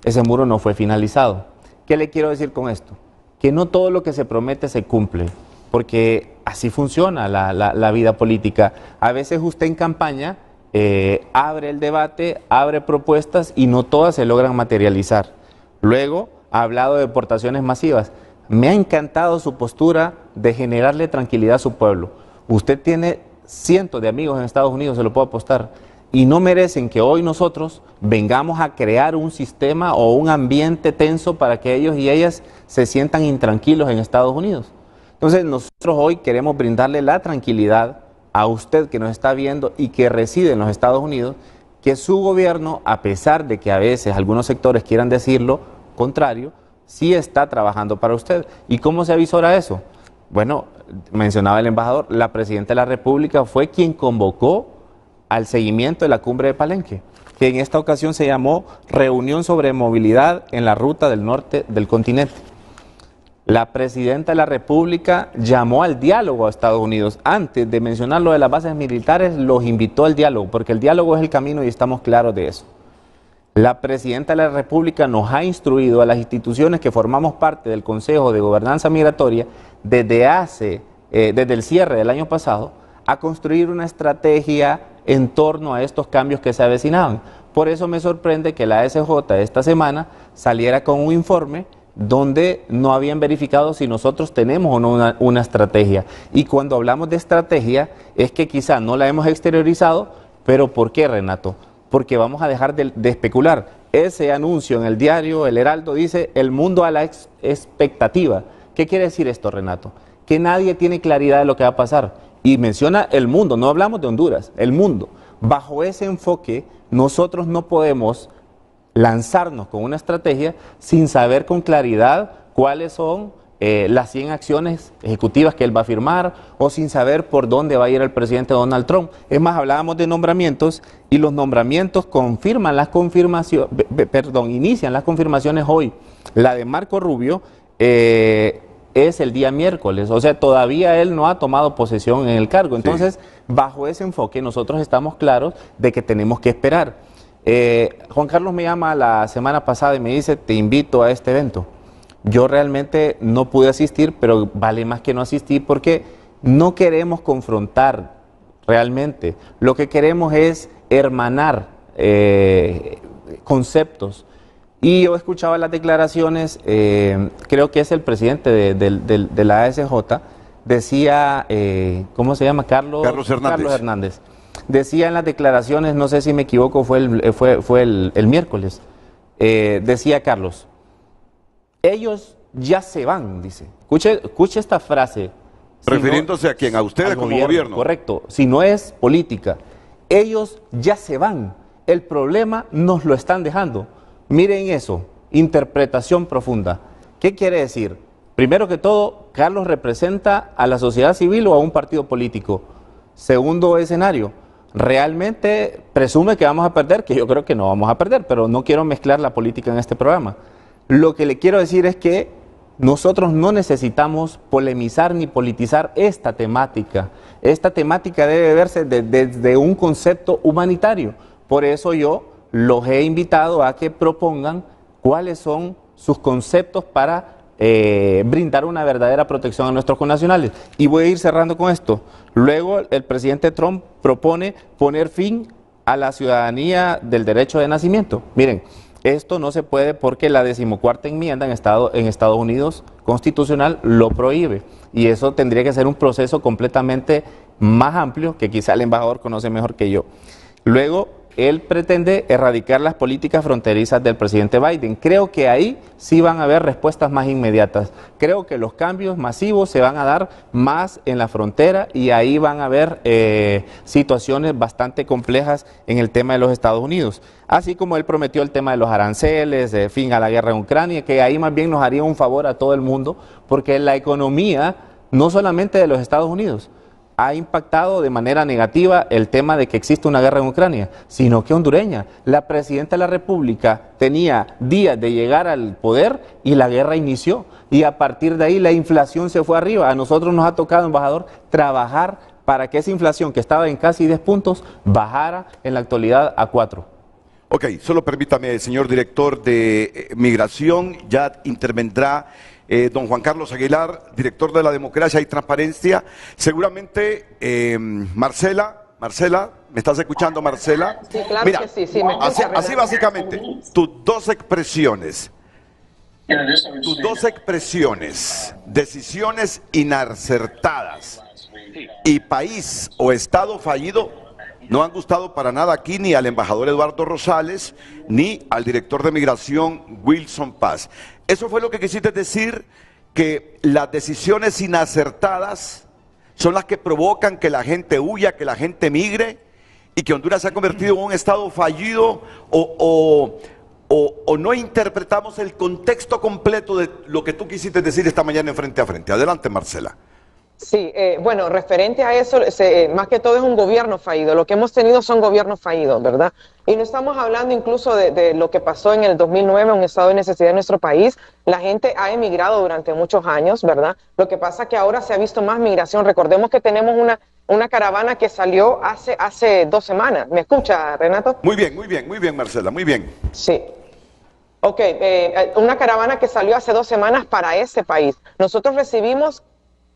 Ese muro no fue finalizado. ¿Qué le quiero decir con esto? que no todo lo que se promete se cumple, porque así funciona la vida política. A veces usted en campaña abre el debate, abre propuestas y no todas se logran materializar. Luego ha hablado de deportaciones masivas. Me ha encantado su postura de generarle tranquilidad a su pueblo. Usted tiene cientos de amigos en Estados Unidos, se lo puedo apostar, y no merecen que hoy nosotros vengamos a crear un sistema o un ambiente tenso para que ellos y ellas se sientan intranquilos en Estados Unidos. Entonces nosotros hoy queremos brindarle la tranquilidad a usted que nos está viendo y que reside en los Estados Unidos, que su gobierno, a pesar de que a veces algunos sectores quieran decirlo contrario, sí está trabajando para usted. ¿Y cómo se avisora eso? Bueno, mencionaba el embajador, la presidenta de la República fue quien convocó al seguimiento de la cumbre de Palenque, que en esta ocasión se llamó Reunión sobre Movilidad en la Ruta del Norte del Continente. La presidenta de la República llamó al diálogo a Estados Unidos. Antes de mencionar lo de las bases militares, los invitó al diálogo, porque el diálogo es el camino y estamos claros de eso. La presidenta de la República nos ha instruido a las instituciones que formamos parte del Consejo de Gobernanza Migratoria desde el cierre del año pasado a construir una estrategia en torno a estos cambios que se avecinaban. Por eso me sorprende que la ASJ esta semana saliera con un informe donde no habían verificado si nosotros tenemos o no una estrategia. Y cuando hablamos de estrategia es que quizá no la hemos exteriorizado, pero ¿por qué, Renato? Porque vamos a dejar de especular. Ese anuncio en el diario El Heraldo dice el mundo a la expectativa. ¿Qué quiere decir esto, Renato? Que nadie tiene claridad de lo que va a pasar. Y menciona el mundo, no hablamos de Honduras, el mundo. Bajo ese enfoque, nosotros no podemos lanzarnos con una estrategia sin saber con claridad cuáles son las 100 acciones ejecutivas que él va a firmar, o sin saber por dónde va a ir el presidente Donald Trump. Es más, hablábamos de nombramientos y los nombramientos confirman las confirmaciones, inician las confirmaciones hoy. La de Marco Rubio es el día miércoles, o sea, todavía él no ha tomado posesión en el cargo. Entonces, bajo ese enfoque nosotros estamos claros de que tenemos que esperar. Juan Carlos me llama la semana pasada y me dice, te invito a este evento. Yo realmente no pude asistir, pero vale más que no asistir porque no queremos confrontar realmente. Lo que queremos es hermanar conceptos. Y yo escuchaba las declaraciones, creo que es el presidente de la ASJ, decía, ¿cómo se llama? Carlos Hernández. Decía en las declaraciones, no sé si me equivoco, fue el miércoles, decía Carlos, ellos ya se van, dice. Escuche esta frase. Refiriéndose a quién, a ustedes como gobierno. Correcto, si no es política. Ellos ya se van, el problema nos lo están dejando. Miren eso, interpretación profunda. ¿Qué quiere decir? Primero que todo, Carlos representa a la sociedad civil o a un partido político. Segundo escenario, realmente presume que vamos a perder, que yo creo que no vamos a perder, pero no quiero mezclar la política en este programa. Lo que le quiero decir es que nosotros no necesitamos polemizar ni politizar esta temática. Esta temática debe verse desde un concepto humanitario. Por eso yo los he invitado a que propongan cuáles son sus conceptos para brindar una verdadera protección a nuestros connacionales. Y voy a ir cerrando con esto. Luego el presidente Trump propone poner fin a la ciudadanía del derecho de nacimiento. Miren, esto no se puede porque la 14ª enmienda en Estados Unidos constitucional lo prohíbe. Y eso tendría que ser un proceso completamente más amplio que quizá el embajador conoce mejor que yo. Luego, él pretende erradicar las políticas fronterizas del presidente Biden. Creo que ahí sí van a haber respuestas más inmediatas. Creo que los cambios masivos se van a dar más en la frontera y ahí van a haber situaciones bastante complejas en el tema de los Estados Unidos. Así como él prometió el tema de los aranceles, fin a la guerra en Ucrania, que ahí más bien nos haría un favor a todo el mundo, porque la economía, no solamente de los Estados Unidos, ha impactado de manera negativa el tema de que existe una guerra en Ucrania, sino que hondureña. La presidenta de la República tenía días de llegar al poder y la guerra inició. Y a partir de ahí la inflación se fue arriba. A nosotros nos ha tocado, embajador, trabajar para que esa inflación que estaba en casi 10 puntos bajara en la actualidad a 4. Ok, solo permítame, señor director de Migración, ya intervendrá don Juan Carlos Aguilar, director de la Democracia y Transparencia. Seguramente, Marcela, ¿me estás escuchando, Marcela? Sí, claro. Mira, que sí, sí, me escucha, así básicamente, tus dos expresiones, decisiones inacertadas y país o Estado fallido, no han gustado para nada aquí ni al embajador Eduardo Rosales ni al director de Migración Wilson Paz. ¿Eso fue lo que quisiste decir? Que las decisiones inacertadas son las que provocan que la gente huya, que la gente migre y que Honduras se ha convertido en un Estado fallido, o no interpretamos el contexto completo de lo que tú quisiste decir esta mañana en Frente a Frente. Adelante, Marcela. Sí, bueno, referente a eso, más que todo es un gobierno fallido. Lo que hemos tenido son gobiernos fallidos, ¿verdad? Y no estamos hablando incluso de lo que pasó en el 2009, un estado de necesidad en nuestro país. La gente ha emigrado durante muchos años, ¿verdad? Lo que pasa es que ahora se ha visto más migración. Recordemos que tenemos una caravana que salió hace 2 semanas. ¿Me escucha, Renato? Muy bien, Marcela, muy bien. Sí. Ok, una caravana que salió hace 2 semanas para este país. Nosotros recibimos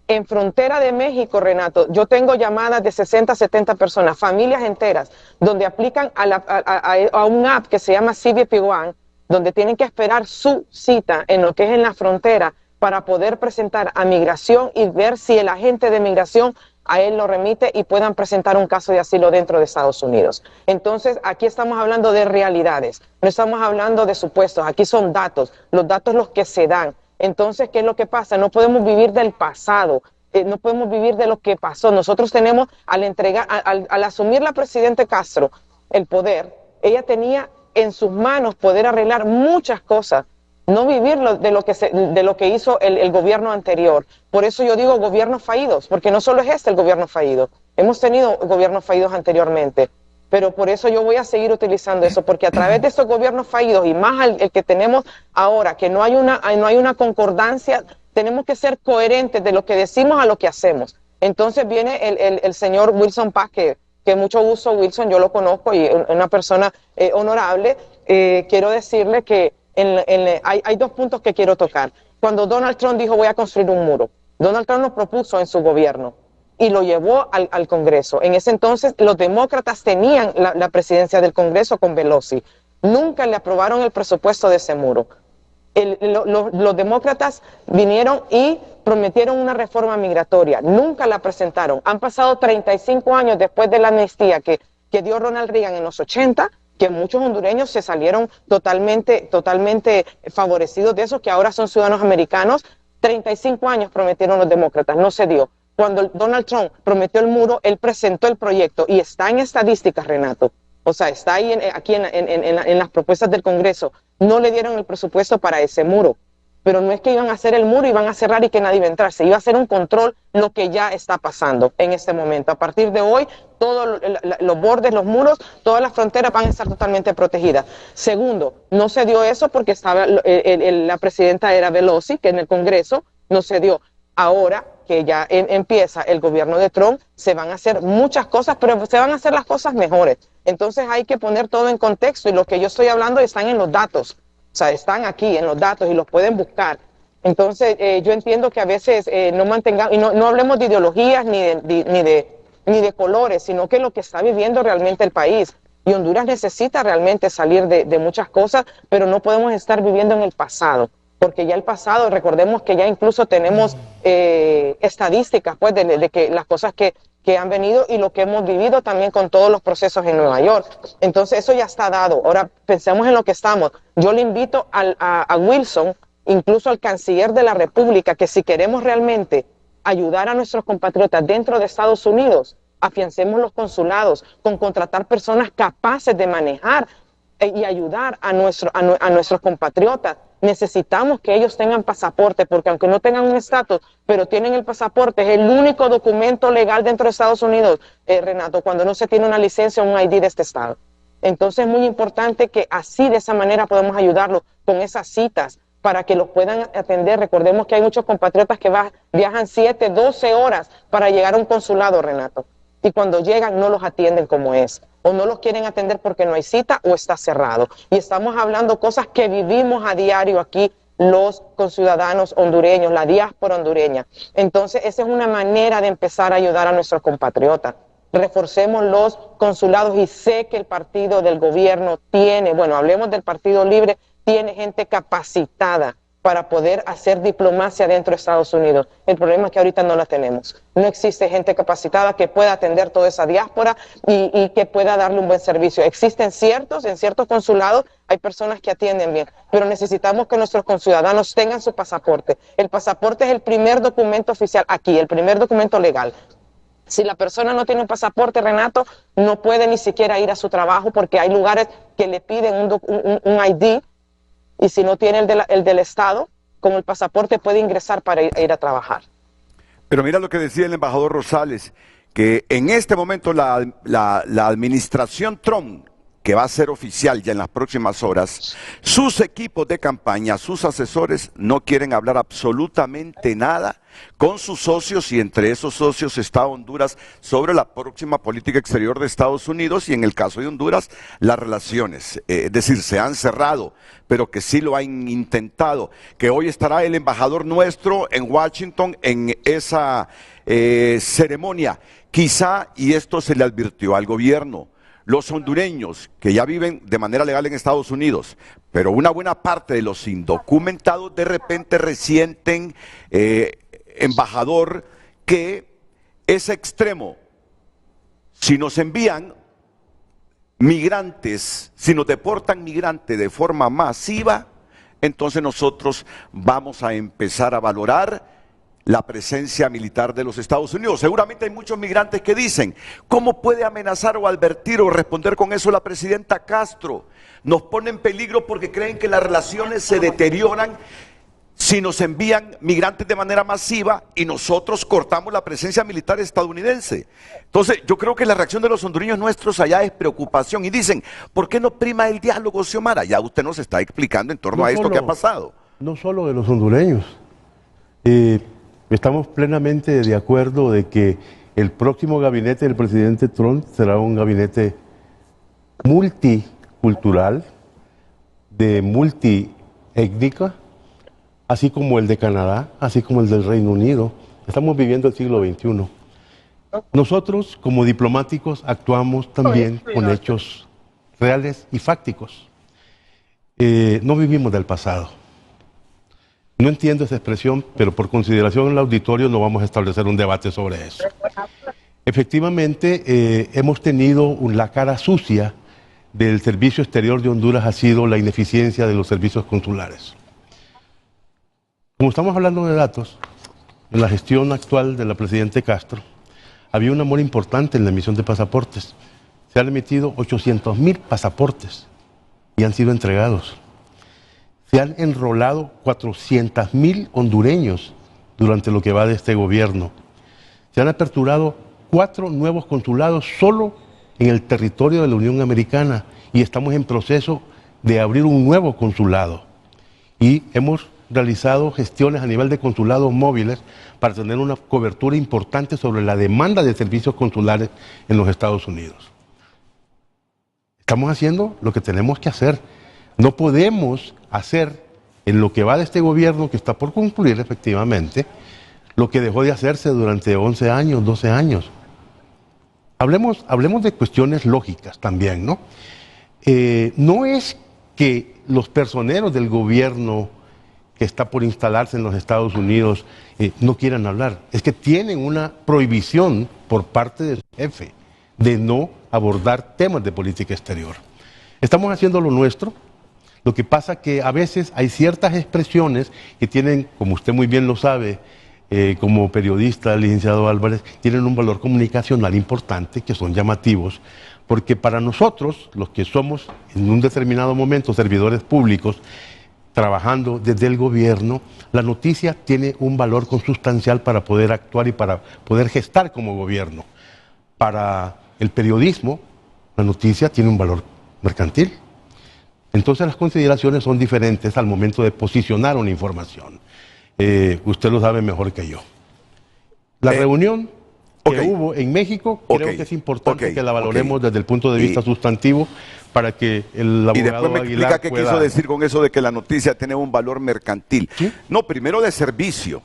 en frontera de México, Renato, yo tengo llamadas de 60, 70 personas, familias enteras, donde aplican a un app que se llama CBP One, donde tienen que esperar su cita en lo que es en la frontera para poder presentar a migración y ver si el agente de migración a él lo remite y puedan presentar un caso de asilo dentro de Estados Unidos. Entonces, aquí estamos hablando de realidades, no estamos hablando de supuestos, aquí son datos, los datos los que se dan. Entonces, ¿qué es lo que pasa? No podemos vivir del pasado, no podemos vivir de lo que pasó. Nosotros tenemos, al asumir la presidenta Castro el poder, ella tenía en sus manos poder arreglar muchas cosas, no vivir de lo que hizo el gobierno anterior. Por eso yo digo gobiernos fallidos, porque no solo es el gobierno fallido, hemos tenido gobiernos fallidos anteriormente. Pero por eso yo voy a seguir utilizando eso, porque a través de estos gobiernos fallidos y más el que tenemos ahora, que no hay una concordancia, tenemos que ser coherentes de lo que decimos a lo que hacemos. Entonces viene el señor Wilson Paz, que mucho gusto, Wilson, yo lo conozco y es una persona honorable. Quiero decirle que hay 2 puntos que quiero tocar. Cuando Donald Trump dijo voy a construir un muro, Donald Trump lo propuso en su gobierno y lo llevó al Congreso. En ese entonces los demócratas tenían la presidencia del Congreso con Pelosi. Nunca le aprobaron el presupuesto de ese muro. Los demócratas vinieron y prometieron una reforma migratoria. Nunca la presentaron. Han pasado 35 años después de la amnistía que dio Ronald Reagan en los 80, que muchos hondureños se salieron totalmente favorecidos de eso, que ahora son ciudadanos americanos. 35 años prometieron los demócratas, no se dio. Cuando Donald Trump prometió el muro, él presentó el proyecto y está en estadísticas, Renato. O sea, está ahí aquí en las propuestas del Congreso. No le dieron el presupuesto para ese muro. Pero no es que iban a hacer el muro, iban a cerrar y que nadie iba a entrar. Se iba a hacer un control, lo que ya está pasando en este momento. A partir de hoy, todos los bordes, los muros, todas las fronteras van a estar totalmente protegidas. Segundo, no se dio eso porque estaba la presidenta era Pelosi, que en el Congreso no se dio. Ahora que ya empieza el gobierno de Trump, se van a hacer muchas cosas, pero se van a hacer las cosas mejores. Entonces hay que poner todo en contexto y lo que yo estoy hablando están en los datos. O sea, están aquí en los datos y los pueden buscar. Entonces yo entiendo que a veces no hablemos de ideologías ni de colores, sino que lo que está viviendo realmente el país. Y Honduras necesita realmente salir de muchas cosas, pero no podemos estar viviendo en el pasado. Porque ya el pasado, recordemos que ya incluso tenemos estadísticas pues, de que las cosas que han venido y lo que hemos vivido también con todos los procesos en Nueva York. Entonces eso ya está dado. Ahora pensemos en lo que estamos. Yo le invito a Wilson, incluso al canciller de la República, que si queremos realmente ayudar a nuestros compatriotas dentro de Estados Unidos, afiancemos los consulados con contratar personas capaces de manejar y ayudar a nuestros compatriotas. Necesitamos que ellos tengan pasaporte, porque aunque no tengan un estatus, pero tienen el pasaporte, es el único documento legal dentro de Estados Unidos, Renato, cuando no se tiene una licencia o un ID de este estado. Entonces es muy importante que así, de esa manera, podemos ayudarlos con esas citas para que los puedan atender. Recordemos que hay muchos compatriotas que viajan 7, 12 horas para llegar a un consulado, Renato, y cuando llegan no los atienden como es, o no los quieren atender porque no hay cita o está cerrado. Y estamos hablando cosas que vivimos a diario aquí los conciudadanos hondureños, la diáspora hondureña. Entonces, esa es una manera de empezar a ayudar a nuestros compatriotas. Reforcemos los consulados y sé que el partido del gobierno tiene, bueno, hablemos del Partido Libre, tiene gente capacitada para poder hacer diplomacia dentro de Estados Unidos. El problema es que ahorita no la tenemos. No existe gente capacitada que pueda atender toda esa diáspora y que pueda darle un buen servicio. Existen en ciertos consulados hay personas que atienden bien, pero necesitamos que nuestros conciudadanos tengan su pasaporte. El pasaporte es el primer documento oficial aquí, el primer documento legal. Si la persona no tiene un pasaporte, Renato, no puede ni siquiera ir a su trabajo porque hay lugares que le piden un ID. Y si no tiene el del Estado, con el pasaporte puede ingresar para ir a trabajar. Pero mira lo que decía el embajador Rosales, que en este momento la administración Trump, que va a ser oficial ya en las próximas horas, sus equipos de campaña, sus asesores no quieren hablar absolutamente nada con sus socios, y entre esos socios está Honduras, sobre la próxima política exterior de Estados Unidos, y en el caso de Honduras, las relaciones, es decir, se han cerrado, pero que sí lo han intentado, que hoy estará el embajador nuestro en Washington en esa ceremonia. Quizá, y esto se le advirtió al gobierno, los hondureños que ya viven de manera legal en Estados Unidos, pero una buena parte de los indocumentados de repente resienten, embajador, que es extremo. Si nos envían migrantes, si nos deportan migrantes de forma masiva, entonces nosotros vamos a empezar a valorar la presencia militar de los Estados Unidos. Seguramente hay muchos migrantes que dicen, ¿cómo puede amenazar o advertir o responder con eso la presidenta Castro? Nos pone en peligro porque creen que las relaciones se deterioran si nos envían migrantes de manera masiva y nosotros cortamos la presencia militar estadounidense. Entonces, yo creo que la reacción de los hondureños nuestros allá es preocupación y dicen, ¿por qué no prima el diálogo, Xiomara? Ya usted nos está explicando en torno a esto que ha pasado. No solo de los hondureños. Estamos plenamente de acuerdo de que el próximo gabinete del presidente Trump será un gabinete multicultural, de multiétnica, así como el de Canadá, así como el del Reino Unido. Estamos viviendo el siglo XXI. Nosotros, como diplomáticos, actuamos también con hechos reales y fácticos. No vivimos del pasado. No entiendo esa expresión, pero por consideración del auditorio no vamos a establecer un debate sobre eso. Efectivamente, hemos tenido la cara sucia del servicio exterior de Honduras, ha sido la ineficiencia de los servicios consulares. Como estamos hablando de datos, en la gestión actual de la presidenta Castro, había un amor importante en la emisión de pasaportes. Se han emitido 800,000 pasaportes y han sido entregados. Se han enrolado 400,000 hondureños durante lo que va de este gobierno. Se han aperturado 4 nuevos consulados solo en el territorio de la Unión Americana y estamos en proceso de abrir un nuevo consulado. Y hemos realizado gestiones a nivel de consulados móviles para tener una cobertura importante sobre la demanda de servicios consulares en los Estados Unidos. Estamos haciendo lo que tenemos que hacer. No podemos hacer en lo que va de este gobierno, que está por concluir efectivamente, lo que dejó de hacerse durante 11 años, 12 años. Hablemos de cuestiones lógicas también, ¿no? No es que los personeros del gobierno que está por instalarse en los Estados Unidos no quieran hablar, es que tienen una prohibición por parte del jefe de no abordar temas de política exterior. Estamos haciendo lo nuestro. Lo que pasa que a veces hay ciertas expresiones que tienen, como usted muy bien lo sabe, como periodista, licenciado Álvarez, tienen un valor comunicacional importante, que son llamativos, porque para nosotros, los que somos en un determinado momento servidores públicos, trabajando desde el gobierno, la noticia tiene un valor consustancial para poder actuar y para poder gestar como gobierno. Para el periodismo, la noticia tiene un valor mercantil. Entonces las consideraciones son diferentes al momento de posicionar una información. Usted lo sabe mejor que yo. La reunión que hubo en México, creo que es importante que la valoremos desde el punto de vista sustantivo para que el Y abogado después me Aguilar explica qué pueda... quiso decir con eso de que la noticia tiene un valor mercantil. ¿Sí? No, primero de servicio.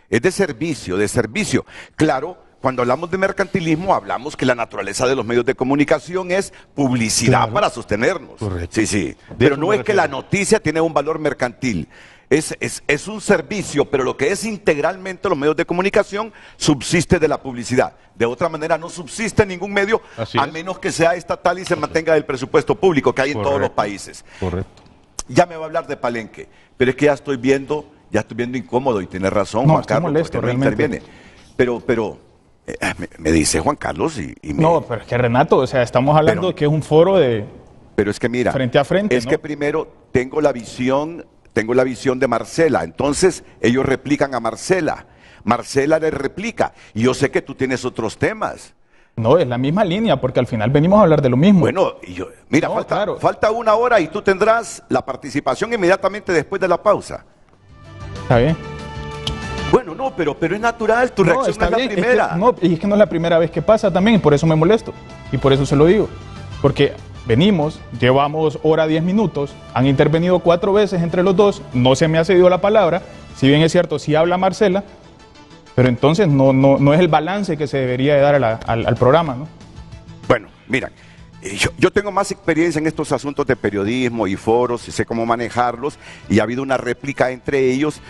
Es de servicio, de servicio. Claro, cuando hablamos de mercantilismo, hablamos que la naturaleza de los medios de comunicación es publicidad Claro. para sostenernos. Correcto. Sí, sí. De Pero eso no me es que refiero. la noticia tiene un valor mercantil. Es un servicio, pero lo que es integralmente los medios de comunicación subsiste de la publicidad. De otra manera no subsiste ningún medio, Así a es. menos que sea estatal y se mantenga del presupuesto público que hay en todos los Correcto. países. Correcto. Ya me va a hablar de Palenque, pero es que ya estoy viendo incómodo y tiene razón No, Juan estoy Carlos, molesto, porque no realmente. interviene. Pero me dice Juan Carlos y me... No, pero es que Renato, o sea, estamos hablando Pero- de que es un foro de... Pero es que mira, Frente a frente, es ¿no? que primero tengo la visión de Marcela, entonces ellos replican a Marcela, Marcela le replica, y yo sé que tú tienes otros temas. No, es la misma línea, porque al final venimos a hablar de lo mismo. Bueno, y yo, mira, No, claro. falta una hora y tú tendrás la participación inmediatamente después de la pausa. Está bien. Bueno, no, pero es natural, tu No, reacción está es la bien, primera. y es que no es la primera vez que pasa también, y por eso me molesto. Y por eso se lo digo. Porque venimos, llevamos hora 10 minutos, han intervenido 4 veces entre los dos, no se me ha cedido la palabra, si bien es cierto, sí habla Marcela, pero entonces no es el balance que se debería de dar al programa, ¿no? Bueno, mira, yo tengo más experiencia en estos asuntos de periodismo y foros y sé cómo manejarlos y ha habido una réplica entre ellos,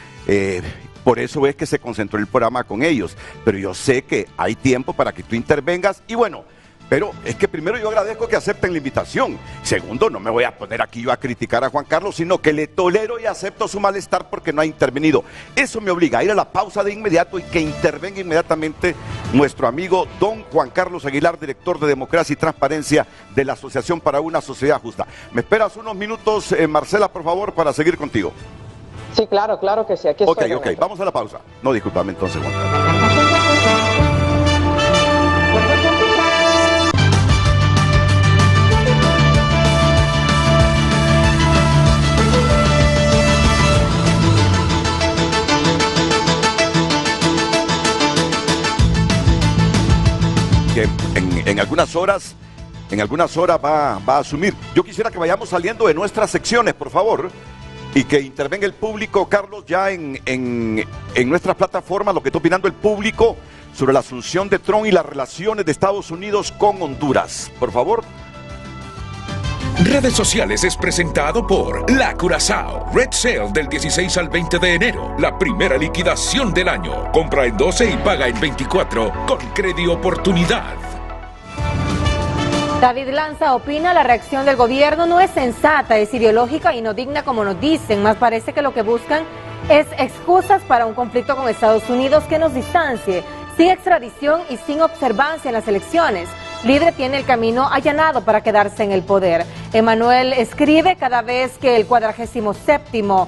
por eso es que se concentró el programa con ellos, pero yo sé que hay tiempo para que tú intervengas y bueno, pero es que primero yo agradezco que acepten la invitación, segundo no me voy a poner aquí yo a criticar a Juan Carlos, sino que le tolero y acepto su malestar porque no ha intervenido, eso me obliga a ir a la pausa de inmediato y que intervenga inmediatamente nuestro amigo don Juan Carlos Aguilar, director de Democracia y Transparencia de la Asociación para una Sociedad Justa. ¿Me esperas unos minutos, Marcela, por favor, para seguir contigo? Sí, claro que sí. Aquí Ok, estoy, ok, Renato. vamos a la pausa. No, discúlpame entonces, Juan Carlos. Que en algunas horas va a asumir. Yo quisiera que vayamos saliendo de nuestras secciones, por favor, y que intervenga el público, Carlos, ya en nuestras plataformas, lo que está opinando el público sobre la asunción de Trump y las relaciones de Estados Unidos con Honduras. Por favor. Redes sociales es presentado por La Curazao. Red Sale del 16 al 20 de enero. La primera liquidación del año. Compra en 12 y paga en 24 con Crédito Oportunidad. David Lanza opina, la reacción del gobierno no es sensata, es ideológica y no digna como nos dicen, más parece que lo que buscan es excusas para un conflicto con Estados Unidos que nos distancie, sin extradición y sin observancia en las elecciones. Libre tiene el camino allanado para quedarse en el poder. Emanuel escribe, cada vez que el 47º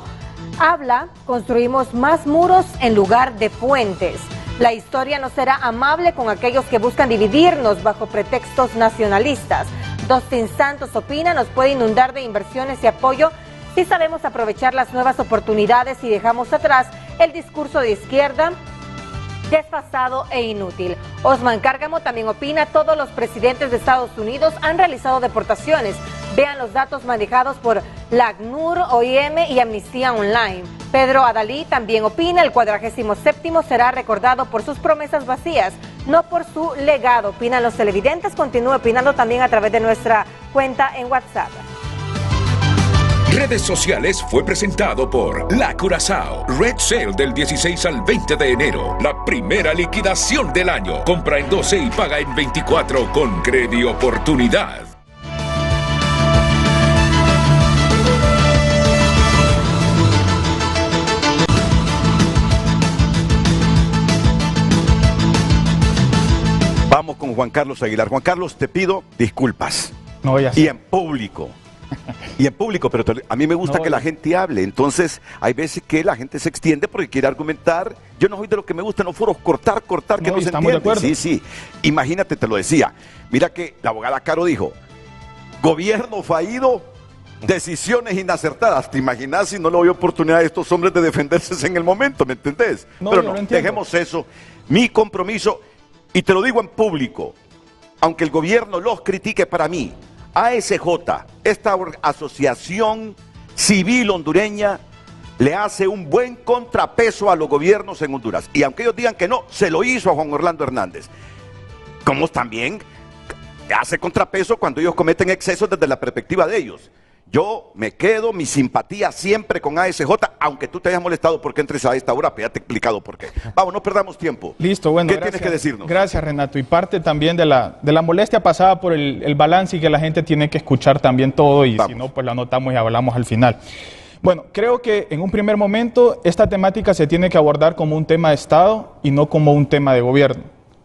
habla, construimos más muros en lugar de puentes. La historia no será amable con aquellos que buscan dividirnos bajo pretextos nacionalistas. Dustin Santos opina, nos puede inundar de inversiones y apoyo si sabemos aprovechar las nuevas oportunidades y dejamos atrás el discurso de izquierda desfasado e inútil. Osman Cárgamo también opina, todos los presidentes de Estados Unidos han realizado deportaciones. Vean los datos manejados por la ACNUR, OIM y Amnistía Online. Pedro Adalí también opina, el 47º será recordado por sus promesas vacías, no por su legado. Opinan los televidentes, continúe opinando también a través de nuestra cuenta en WhatsApp. Redes sociales fue presentado por La Curazao. Red Sale del 16 al 20 de enero. La primera liquidación del año. Compra en 12 y paga en 24 con Crédito Oportunidad. Vamos con Juan Carlos Aguilar. Juan Carlos, te pido disculpas. No, ya Y sé. en público. Y en público, pero a mí me gusta No, que la ya. gente hable. Entonces, hay veces que la gente se extiende porque quiere argumentar. Yo no soy de lo que me gusta en los foros, cortar, que No, no y se estamos de entiende. acuerdo. Sí, sí. Imagínate, te lo decía. Mira que la abogada Caro dijo, gobierno fallido, decisiones inacertadas. ¿Te imaginas si no le doy oportunidad a estos hombres de defenderse en el momento? ¿Me entendés? No, Pero yo no, lo entiendo. dejemos eso. Mi compromiso, y te lo digo en público, aunque el gobierno los critique para mí, ASJ, esta asociación civil hondureña, le hace un buen contrapeso a los gobiernos en Honduras. Y aunque ellos digan que no, se lo hizo a Juan Orlando Hernández. Como también hace contrapeso cuando ellos cometen excesos desde la perspectiva de ellos. Yo me quedo, mi simpatía siempre con ASJ, aunque tú te hayas molestado porque entres a esta hora, pero ya te he explicado por qué. Vamos, no perdamos tiempo. Listo, bueno. ¿Qué gracias, tienes que decirnos? Gracias, Renato. Y parte también de la molestia pasada por el balance y que la gente tiene que escuchar también todo y si no, pues la anotamos y hablamos al final. Bueno, creo que en un primer momento esta temática se tiene que abordar como un tema de Estado y no como un tema de gobierno.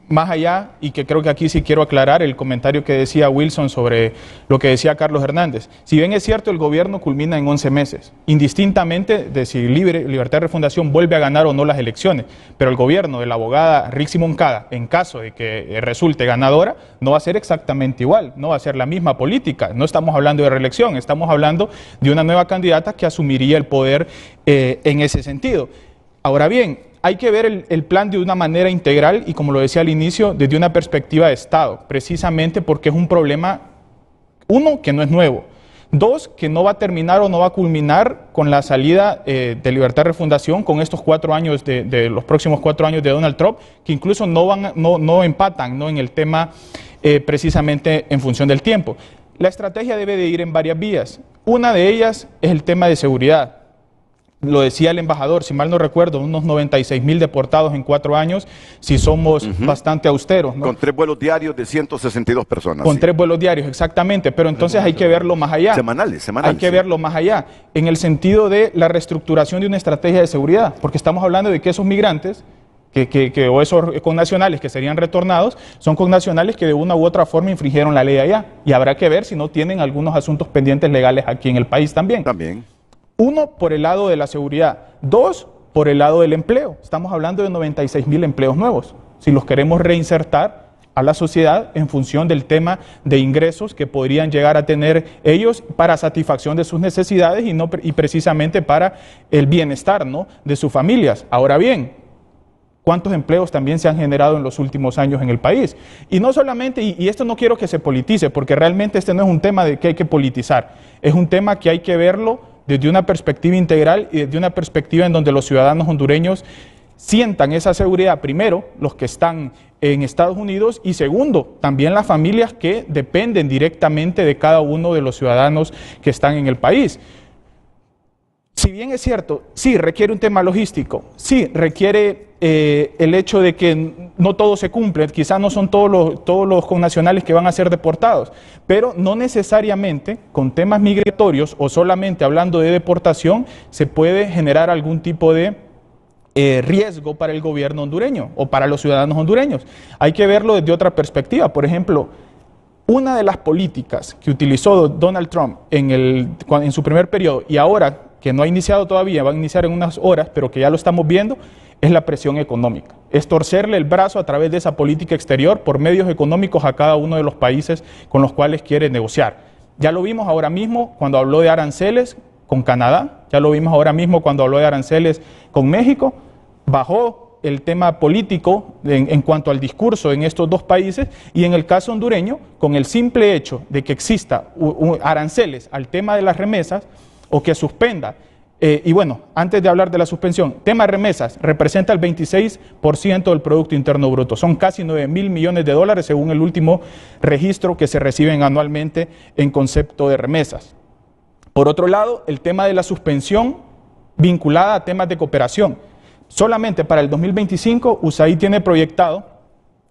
Más allá, y que creo que aquí sí quiero aclarar el comentario que decía Wilson sobre lo que decía Carlos Hernández. Si bien es cierto, el gobierno culmina en 11 meses, indistintamente de si Libertad de Refundación vuelve a ganar o no las elecciones, pero el gobierno de la abogada Rixi Moncada, en caso de que resulte ganadora, no va a ser exactamente igual, no va a ser la misma política. No estamos hablando de reelección, estamos hablando de una nueva candidata que asumiría el poder en ese sentido. Ahora bien, hay que ver el plan de una manera integral y, como lo decía al inicio, desde una perspectiva de Estado, precisamente porque es un problema, uno, que no es nuevo, dos, que no va a terminar o no va a culminar con la salida de Libertad de Refundación, con estos 4 años, de los próximos 4 años de Donald Trump, que incluso no empatan, ¿no?, en el tema precisamente en función del tiempo. La estrategia debe de ir en varias vías. Una de ellas es el tema de seguridad. Lo decía el embajador, si mal no recuerdo, unos 96,000 deportados en 4 años, si somos bastante austeros, ¿no? Con 3 vuelos diarios de 162 personas. Con 3 vuelos diarios, exactamente, pero entonces hay que verlo más allá. Semanales. Hay que verlo más allá, en el sentido de la reestructuración de una estrategia de seguridad, porque estamos hablando de que esos migrantes, o esos connacionales que serían retornados, son connacionales que de una u otra forma infringieron la ley allá, y habrá que ver si no tienen algunos asuntos pendientes legales aquí en el país también. Uno, por el lado de la seguridad. Dos, por el lado del empleo. Estamos hablando de 96,000 empleos nuevos. Si los queremos reinsertar a la sociedad en función del tema de ingresos que podrían llegar a tener ellos para satisfacción de sus necesidades y precisamente para el bienestar, ¿no?, de sus familias. Ahora bien, ¿cuántos empleos también se han generado en los últimos años en el país? Y no solamente, y esto no quiero que se politice, porque realmente este no es un tema de que hay que politizar, es un tema que hay que verlo desde una perspectiva integral y desde una perspectiva en donde los ciudadanos hondureños sientan esa seguridad, primero, los que están en Estados Unidos, y segundo, también las familias que dependen directamente de cada uno de los ciudadanos que están en el país. Si bien es cierto, sí requiere un tema logístico, sí requiere el hecho de que no todo se cumple, quizás no son todos los connacionales que van a ser deportados, pero no necesariamente con temas migratorios o solamente hablando de deportación se puede generar algún tipo de riesgo para el gobierno hondureño o para los ciudadanos hondureños. Hay que verlo desde otra perspectiva. Por ejemplo, una de las políticas que utilizó Donald Trump en su primer periodo y ahora que no ha iniciado todavía, va a iniciar en unas horas, pero que ya lo estamos viendo, es la presión económica. Es torcerle el brazo a través de esa política exterior por medios económicos a cada uno de los países con los cuales quiere negociar. Ya lo vimos ahora mismo cuando habló de aranceles con Canadá, ya lo vimos ahora mismo cuando habló de aranceles con México, bajó el tema político en cuanto al discurso en estos dos países, y en el caso hondureño, con el simple hecho de que exista aranceles al tema de las remesas, o que suspenda, y bueno, antes de hablar de la suspensión, tema de remesas, representa el 26% del Producto Interno Bruto, son casi 9,000 millones de dólares según el último registro que se reciben anualmente en concepto de remesas. Por otro lado, el tema de la suspensión vinculada a temas de cooperación. Solamente para el 2025, USAID tiene proyectado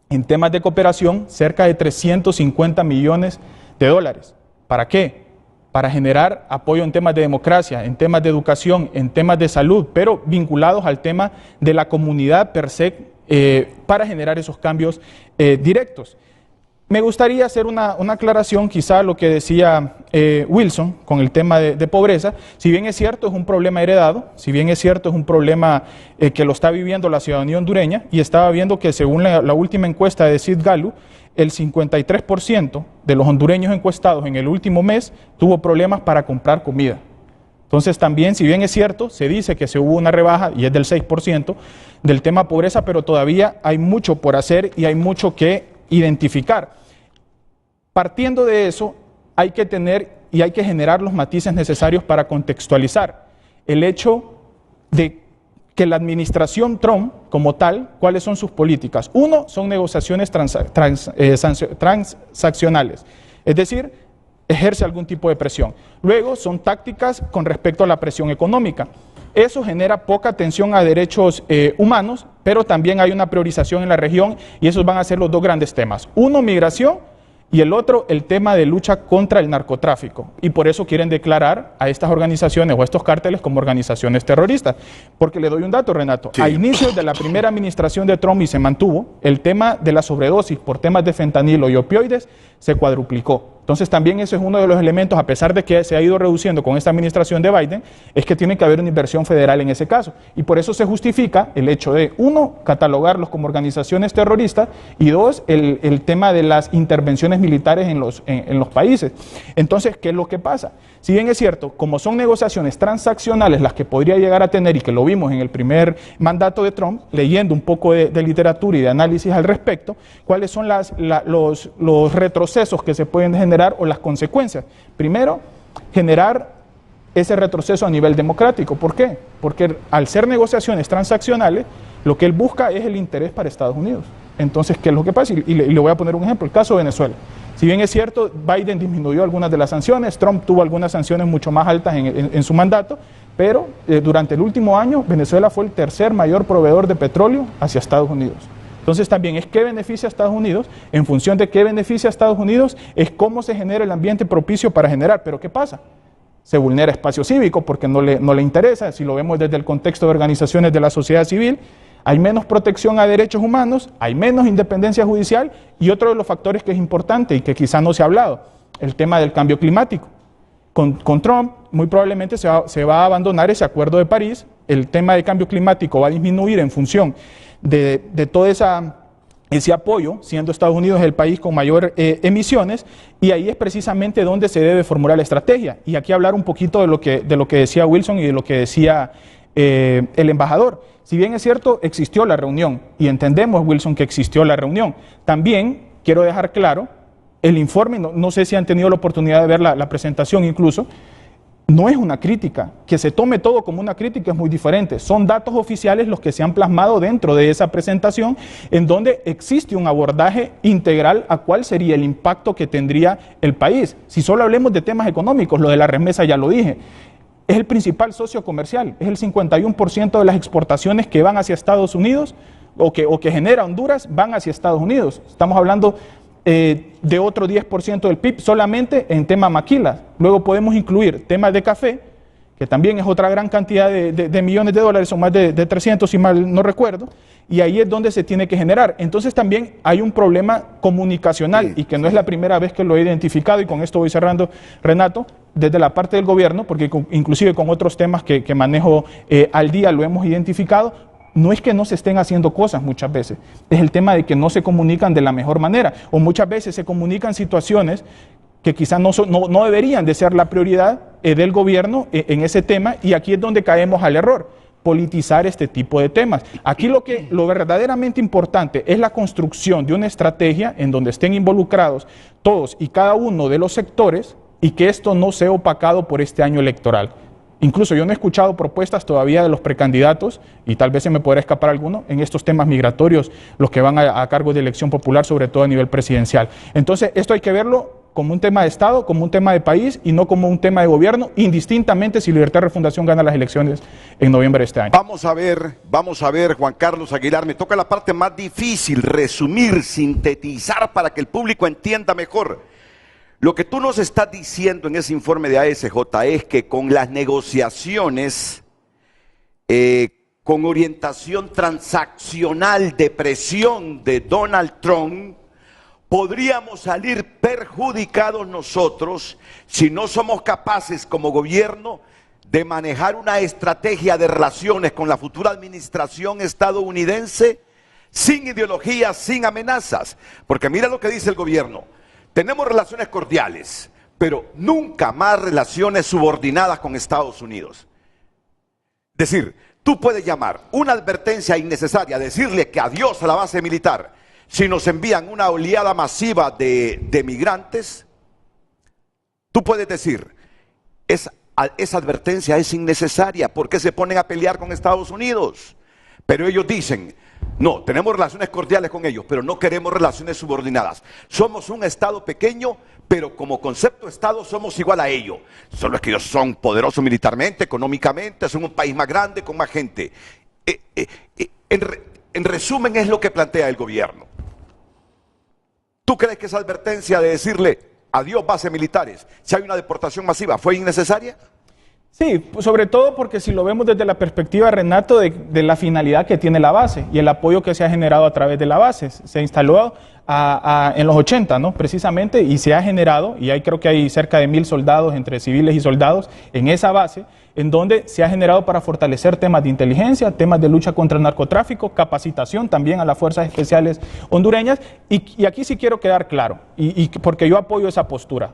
en temas de cooperación cerca de 350 millones de dólares. ¿Para qué? Para generar apoyo en temas de democracia, en temas de educación, en temas de salud, pero vinculados al tema de la comunidad per se, para generar esos cambios directos. Me gustaría hacer una aclaración, quizá lo que decía Wilson con el tema de pobreza. Si bien es cierto, es un problema heredado, si bien es cierto, es un problema que lo está viviendo la ciudadanía hondureña, y estaba viendo que según la última encuesta de Sid Gallup, el 53% de los hondureños encuestados en el último mes tuvo problemas para comprar comida. Entonces también, si bien es cierto, se dice que se hubo una rebaja, y es del 6% del tema pobreza, pero todavía hay mucho por hacer y hay mucho que identificar. Partiendo de eso, hay que tener y hay que generar los matices necesarios para contextualizar el hecho de que la administración Trump, como tal, ¿cuáles son sus políticas? Uno, son negociaciones transaccionales, es decir, ejerce algún tipo de presión. Luego, son tácticas con respecto a la presión económica. Eso genera poca atención a derechos humanos, pero también hay una priorización en la región y esos van a ser los dos grandes temas. Uno, migración, y el otro, el tema de lucha contra el narcotráfico. Y por eso quieren declarar a estas organizaciones o a estos cárteles como organizaciones terroristas. Porque le doy un dato, Renato. Sí. A inicios de la primera administración de Trump, y se mantuvo, el tema de la sobredosis por temas de fentanilo y opioides se cuadruplicó. Entonces también eso es uno de los elementos, a pesar de que se ha ido reduciendo con esta administración de Biden, es que tiene que haber una inversión federal en ese caso. Y por eso se justifica el hecho de, uno, catalogarlos como organizaciones terroristas, y dos, el tema de las intervenciones militares en los países. Entonces, ¿qué es lo que pasa? Si bien es cierto, como son negociaciones transaccionales las que podría llegar a tener, y que lo vimos en el primer mandato de Trump, leyendo un poco de literatura y de análisis al respecto, cuáles son los retrocesos que se pueden generar o las consecuencias. Primero, generar ese retroceso a nivel democrático. ¿Por qué? Porque al ser negociaciones transaccionales, lo que él busca es el interés para Estados Unidos. Entonces, ¿qué es lo que pasa? Y le voy a poner un ejemplo, el caso de Venezuela. Si bien es cierto, Biden disminuyó algunas de las sanciones, Trump tuvo algunas sanciones mucho más altas en su mandato, pero durante el último año, Venezuela fue el tercer mayor proveedor de petróleo hacia Estados Unidos. Entonces también es qué beneficia a Estados Unidos, en función de qué beneficia a Estados Unidos, es cómo se genera el ambiente propicio para generar. Pero ¿qué pasa? Se vulnera espacio cívico porque no le interesa. Si lo vemos desde el contexto de organizaciones de la sociedad civil, hay menos protección a derechos humanos, hay menos independencia judicial, y otro de los factores que es importante y que quizá no se ha hablado, el tema del cambio climático. Con Trump muy probablemente se va a abandonar ese acuerdo de París, el tema de cambio climático va a disminuir en función de todo ese apoyo, siendo Estados Unidos el país con mayor emisiones, y ahí es precisamente donde se debe formular la estrategia. Y aquí hablar un poquito de lo que decía Wilson y de lo que decía el embajador. Si bien es cierto, existió la reunión, y entendemos, Wilson, que existió la reunión, también quiero dejar claro, el informe, no sé si han tenido la oportunidad de ver la presentación incluso, no es una crítica. Que se tome todo como una crítica es muy diferente. Son datos oficiales los que se han plasmado dentro de esa presentación, en donde existe un abordaje integral a cuál sería el impacto que tendría el país. Si solo hablemos de temas económicos, lo de la remesa ya lo dije. Es el principal socio comercial, es el 51% de las exportaciones que van hacia Estados Unidos o que genera Honduras van hacia Estados Unidos. Estamos hablando de otro 10% del PIB solamente en tema maquilas. Luego podemos incluir temas de café, que también es otra gran cantidad de millones de dólares, son más de 300 si mal no recuerdo, y ahí es donde se tiene que generar. Entonces también hay un problema comunicacional, y que no es la primera vez que lo he identificado, y con esto voy cerrando, Renato, desde la parte del gobierno, porque inclusive con otros temas que manejo al día lo hemos identificado. No es que no se estén haciendo cosas muchas veces, es el tema de que no se comunican de la mejor manera, o muchas veces se comunican situaciones que quizás no deberían de ser la prioridad del gobierno en ese tema, y aquí es donde caemos al error, politizar este tipo de temas. Aquí lo verdaderamente importante es la construcción de una estrategia en donde estén involucrados todos y cada uno de los sectores, y que esto no sea opacado por este año electoral. Incluso yo no he escuchado propuestas todavía de los precandidatos, y tal vez se me podrá escapar alguno, en estos temas migratorios, los que van a cargo de elección popular, sobre todo a nivel presidencial. Entonces, esto hay que verlo como un tema de Estado, como un tema de país, y no como un tema de gobierno, indistintamente si Libertad de Refundación gana las elecciones en noviembre de este año. Vamos a ver, Juan Carlos Aguilar, me toca la parte más difícil, resumir, sintetizar para que el público entienda mejor. Lo que tú nos estás diciendo en ese informe de ASJ es que con las negociaciones con orientación transaccional de presión de Donald Trump, podríamos salir perjudicados nosotros si no somos capaces como gobierno de manejar una estrategia de relaciones con la futura administración estadounidense sin ideologías, sin amenazas. Porque mira lo que dice el gobierno. Tenemos relaciones cordiales, pero nunca más relaciones subordinadas con Estados Unidos. Es decir, tú puedes llamar una advertencia innecesaria, decirle que adiós a la base militar, si nos envían una oleada masiva de migrantes, Tú puedes decir, esa advertencia es innecesaria, ¿por qué se ponen a pelear con Estados Unidos? Pero ellos dicen, no, tenemos relaciones cordiales con ellos, pero no queremos relaciones subordinadas. Somos un Estado pequeño, pero como concepto de Estado somos igual a ellos. Solo es que ellos son poderosos militarmente, económicamente, son un país más grande, con más gente. En resumen, es lo que plantea el gobierno. ¿Tú crees que esa advertencia de decirle adiós bases militares, si hay una deportación masiva, fue innecesaria? Sí, sobre todo porque si lo vemos desde la perspectiva, Renato, de la finalidad que tiene la base y el apoyo que se ha generado a través de la base. Se instaló en los 80, ¿no? Precisamente, y se ha generado, y creo que hay cerca de 1000 soldados entre civiles y soldados en esa base, en donde se ha generado para fortalecer temas de inteligencia, temas de lucha contra el narcotráfico, capacitación también a las fuerzas especiales hondureñas, y aquí sí quiero quedar claro, porque yo apoyo esa postura.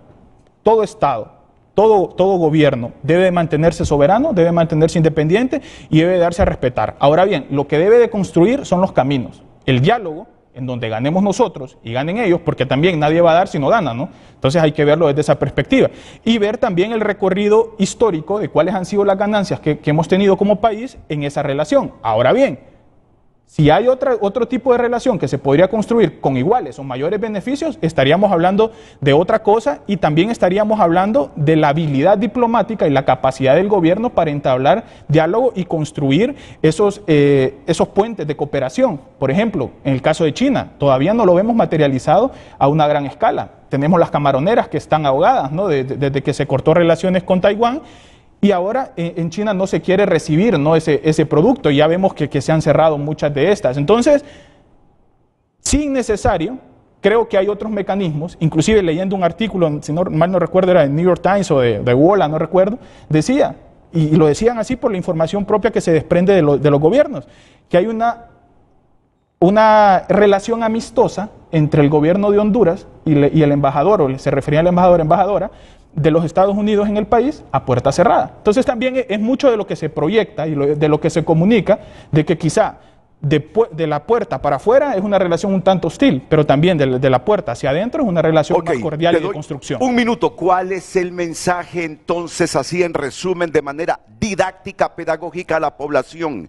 Todo Estado, todo gobierno debe mantenerse soberano, debe mantenerse independiente y debe darse a respetar. Ahora bien, lo que debe de construir son los caminos, el diálogo, en donde ganemos nosotros y ganen ellos, porque también nadie va a dar si no gana, ¿no? Entonces hay que verlo desde esa perspectiva. Y ver también el recorrido histórico de cuáles han sido las ganancias que hemos tenido como país en esa relación. Ahora bien, si hay otro tipo de relación que se podría construir con iguales o mayores beneficios, estaríamos hablando de otra cosa y también estaríamos hablando de la habilidad diplomática y la capacidad del gobierno para entablar diálogo y construir esos puentes de cooperación. Por ejemplo, en el caso de China, todavía no lo vemos materializado a una gran escala. Tenemos las camaroneras que están ahogadas, ¿no? Desde que se cortó relaciones con Taiwán. Y ahora en China no se quiere recibir, ¿no? ese producto, y ya vemos que se han cerrado muchas de estas. Entonces, sí innecesario, creo que hay otros mecanismos, inclusive leyendo un artículo, si no, mal no recuerdo, era de New York Times o de Walla, no recuerdo, decía, y lo decían así por la información propia que se desprende de los gobiernos, que hay una relación amistosa entre el gobierno de Honduras y el embajador, o se refería al embajador, embajadora, de los Estados Unidos en el país a puerta cerrada. Entonces también es mucho de lo que se proyecta y de lo que se comunica, de que quizá de la puerta para afuera es una relación un tanto hostil, pero también de la puerta hacia adentro es una relación más cordial y de construcción. Un minuto, ¿cuál es el mensaje entonces, así en resumen, de manera didáctica, pedagógica a la población?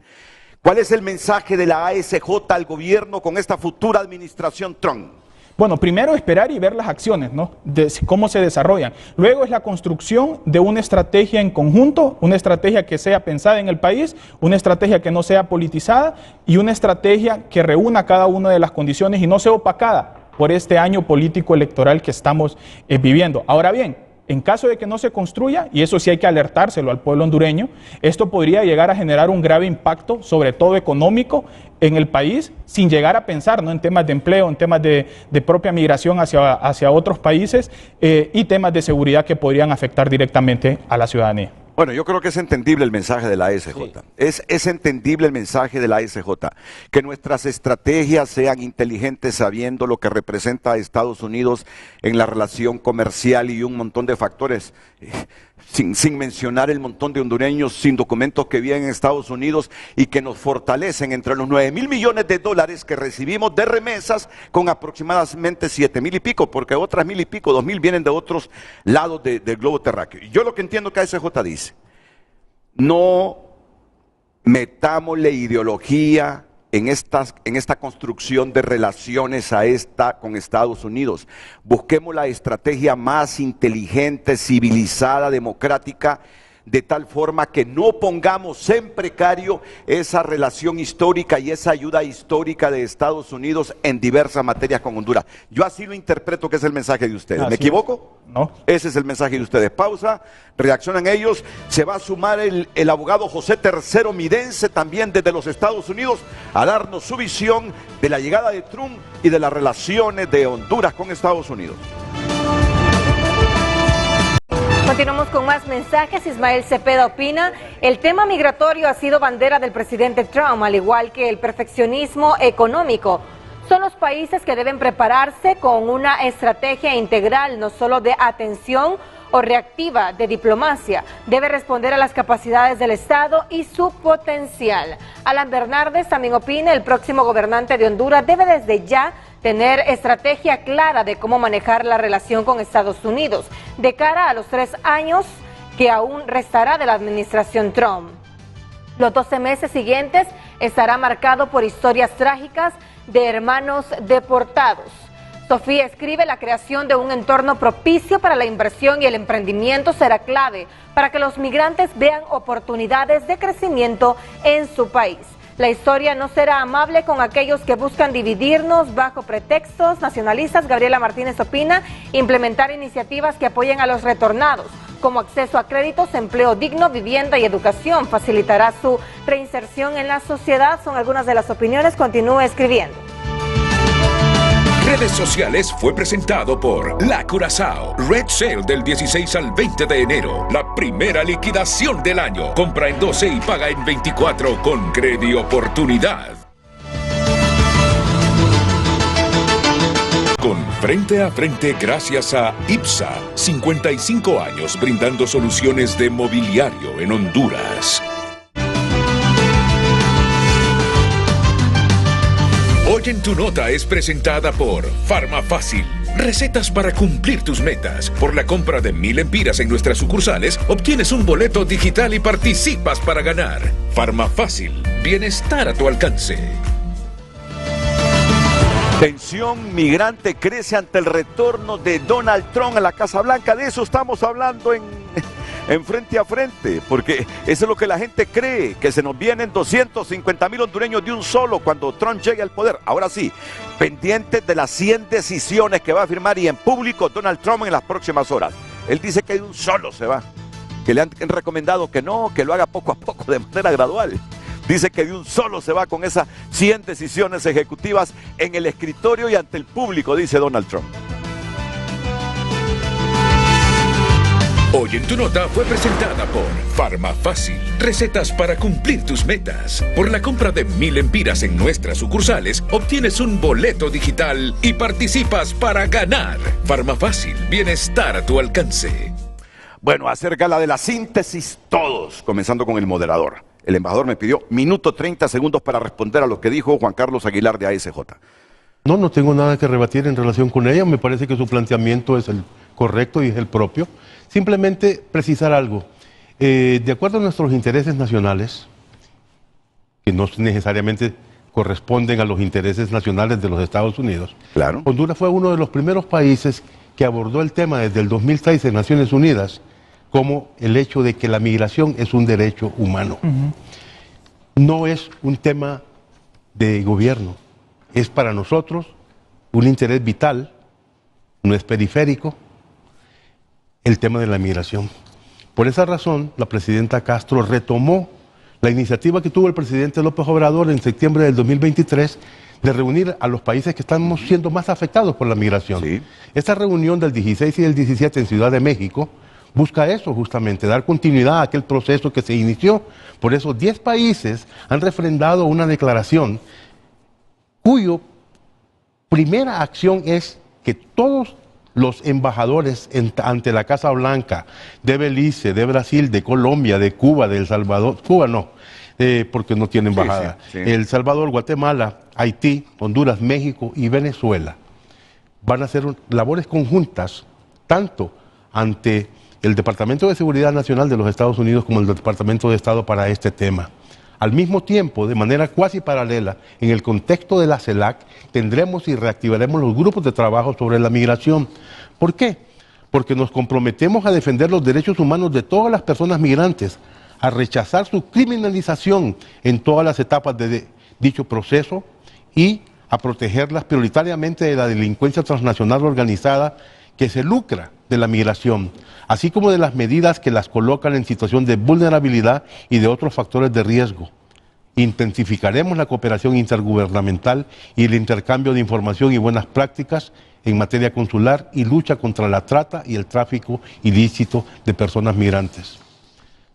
¿Cuál es el mensaje de la ASJ al gobierno con esta futura administración Trump? Bueno, primero esperar y ver las acciones, ¿no? De cómo se desarrollan. Luego es la construcción de una estrategia en conjunto, una estrategia que sea pensada en el país, una estrategia que no sea politizada y una estrategia que reúna cada una de las condiciones y no sea opacada por este año político electoral que estamos viviendo. Ahora bien, en caso de que no se construya, y eso sí hay que alertárselo al pueblo hondureño, esto podría llegar a generar un grave impacto, sobre todo económico, en el país, sin llegar a pensar, ¿no? En temas de empleo, en temas de propia migración hacia otros países y temas de seguridad que podrían afectar directamente a la ciudadanía. Bueno, yo creo que es entendible el mensaje de la ASJ. Sí. Es entendible el mensaje de la ASJ. Que nuestras estrategias sean inteligentes sabiendo lo que representa a Estados Unidos en la relación comercial y un montón de factores. Sin mencionar el montón de hondureños sin documentos que viven en Estados Unidos y que nos fortalecen entre los 9.000 millones de dólares que recibimos de remesas con aproximadamente 7.000 y pico, porque otras 1.000 y pico, 2.000 vienen de otros lados del globo terráqueo. Y yo lo que entiendo que ASJ dice, no metámosle ideología en esta construcción de relaciones con Estados Unidos. Busquemos la estrategia más inteligente, civilizada, democrática, de tal forma que no pongamos en precario esa relación histórica y esa ayuda histórica de Estados Unidos en diversas materias con Honduras. Yo así lo interpreto que es el mensaje de ustedes. ¿Me equivoco? No. Ese es el mensaje de ustedes. Pausa, reaccionan ellos. Se va a sumar el abogado José Tercero Midense también desde los Estados Unidos a darnos su visión de la llegada de Trump y de las relaciones de Honduras con Estados Unidos. Continuamos con más mensajes. Ismael Cepeda opina, el tema migratorio ha sido bandera del presidente Trump, al igual que el perfeccionismo económico. Son los países que deben prepararse con una estrategia integral, no solo de atención o reactiva, de diplomacia. Debe responder a las capacidades del Estado y su potencial. Alan Bernardes también opina, el próximo gobernante de Honduras debe desde ya tener estrategia clara de cómo manejar la relación con Estados Unidos de cara a los 3 años que aún restará de la administración Trump. Los 12 meses siguientes estará marcado por historias trágicas de hermanos deportados. Sofía escribe: la creación de un entorno propicio para la inversión y el emprendimiento será clave para que los migrantes vean oportunidades de crecimiento en su país. La historia no será amable con aquellos que buscan dividirnos bajo pretextos nacionalistas. Gabriela Martínez opina: implementar iniciativas que apoyen a los retornados, como acceso a créditos, empleo digno, vivienda y educación, facilitará su reinserción en la sociedad. Son algunas de las opiniones. Continúe escribiendo. Redes sociales fue presentado por La Curazao. Red Sale del 16 al 20 de enero. La primera liquidación del año. Compra en 12 y paga en 24 con Credi Oportunidad. Con Frente a Frente gracias a IPSA. 55 años brindando soluciones de mobiliario en Honduras. Hoy en tu nota es presentada por Farmafácil. Recetas para cumplir tus metas. Por la compra de 1000 empiras en nuestras sucursales, obtienes un boleto digital y participas para ganar. Farmafácil. Bienestar a tu alcance. Tensión migrante crece ante el retorno de Donald Trump a la Casa Blanca. De eso estamos hablando en Frente a Frente, porque eso es lo que la gente cree, que se nos vienen 250,000 hondureños de un solo cuando Trump llegue al poder. Ahora sí, pendientes de las 100 decisiones que va a firmar y en público Donald Trump en las próximas horas. Él dice que de un solo se va, que le han recomendado que no, que lo haga poco a poco, de manera gradual. Dice que de un solo se va con esas 100 decisiones ejecutivas en el escritorio y ante el público, dice Donald Trump. Hoy en tu nota fue presentada por Farmafácil. Recetas para cumplir tus metas. Por la compra de 1000 empiras en nuestras sucursales, obtienes un boleto digital y participas para ganar. Farmafácil. Bienestar a tu alcance. Bueno, hacer gala de la síntesis todos, comenzando con el moderador. El embajador me pidió minuto 30 segundos para responder a lo que dijo Juan Carlos Aguilar de ASJ. No tengo nada que rebatir en relación con ella. Me parece que su planteamiento es el correcto y es el propio. Simplemente precisar algo. De acuerdo a nuestros intereses nacionales, que no necesariamente corresponden a los intereses nacionales de los Estados Unidos, claro. Honduras fue uno de los primeros países que abordó el tema desde el 2006 en Naciones Unidas como el hecho de que la migración es un derecho humano. No es un tema de gobierno, es para nosotros un interés vital, no es periférico, el tema de la migración. Por esa razón, la presidenta Castro retomó la iniciativa que tuvo el presidente López Obrador en septiembre del 2023 de reunir a los países que estamos siendo más afectados por la migración. Sí. Esta reunión del 16 y del 17 en Ciudad de México busca eso justamente, dar continuidad a aquel proceso que se inició. Por eso 10 países han refrendado una declaración cuyo primera acción es que todos los embajadores ante la Casa Blanca de Belice, de Brasil, de Colombia, de Cuba, de El Salvador, Cuba no, porque no tiene embajada, sí. El Salvador, Guatemala, Haití, Honduras, México y Venezuela van a hacer labores conjuntas, tanto ante el Departamento de Seguridad Nacional de los Estados Unidos como el Departamento de Estado para este tema. Al mismo tiempo, de manera cuasi paralela, en el contexto de la CELAC, tendremos y reactivaremos los grupos de trabajo sobre la migración. ¿Por qué? Porque nos comprometemos a defender los derechos humanos de todas las personas migrantes, a rechazar su criminalización en todas las etapas de dicho proceso y a protegerlas prioritariamente de la delincuencia transnacional organizada que se lucra de la migración, así como de las medidas que las colocan en situación de vulnerabilidad y de otros factores de riesgo. Intensificaremos la cooperación intergubernamental y el intercambio de información y buenas prácticas en materia consular y lucha contra la trata y el tráfico ilícito de personas migrantes.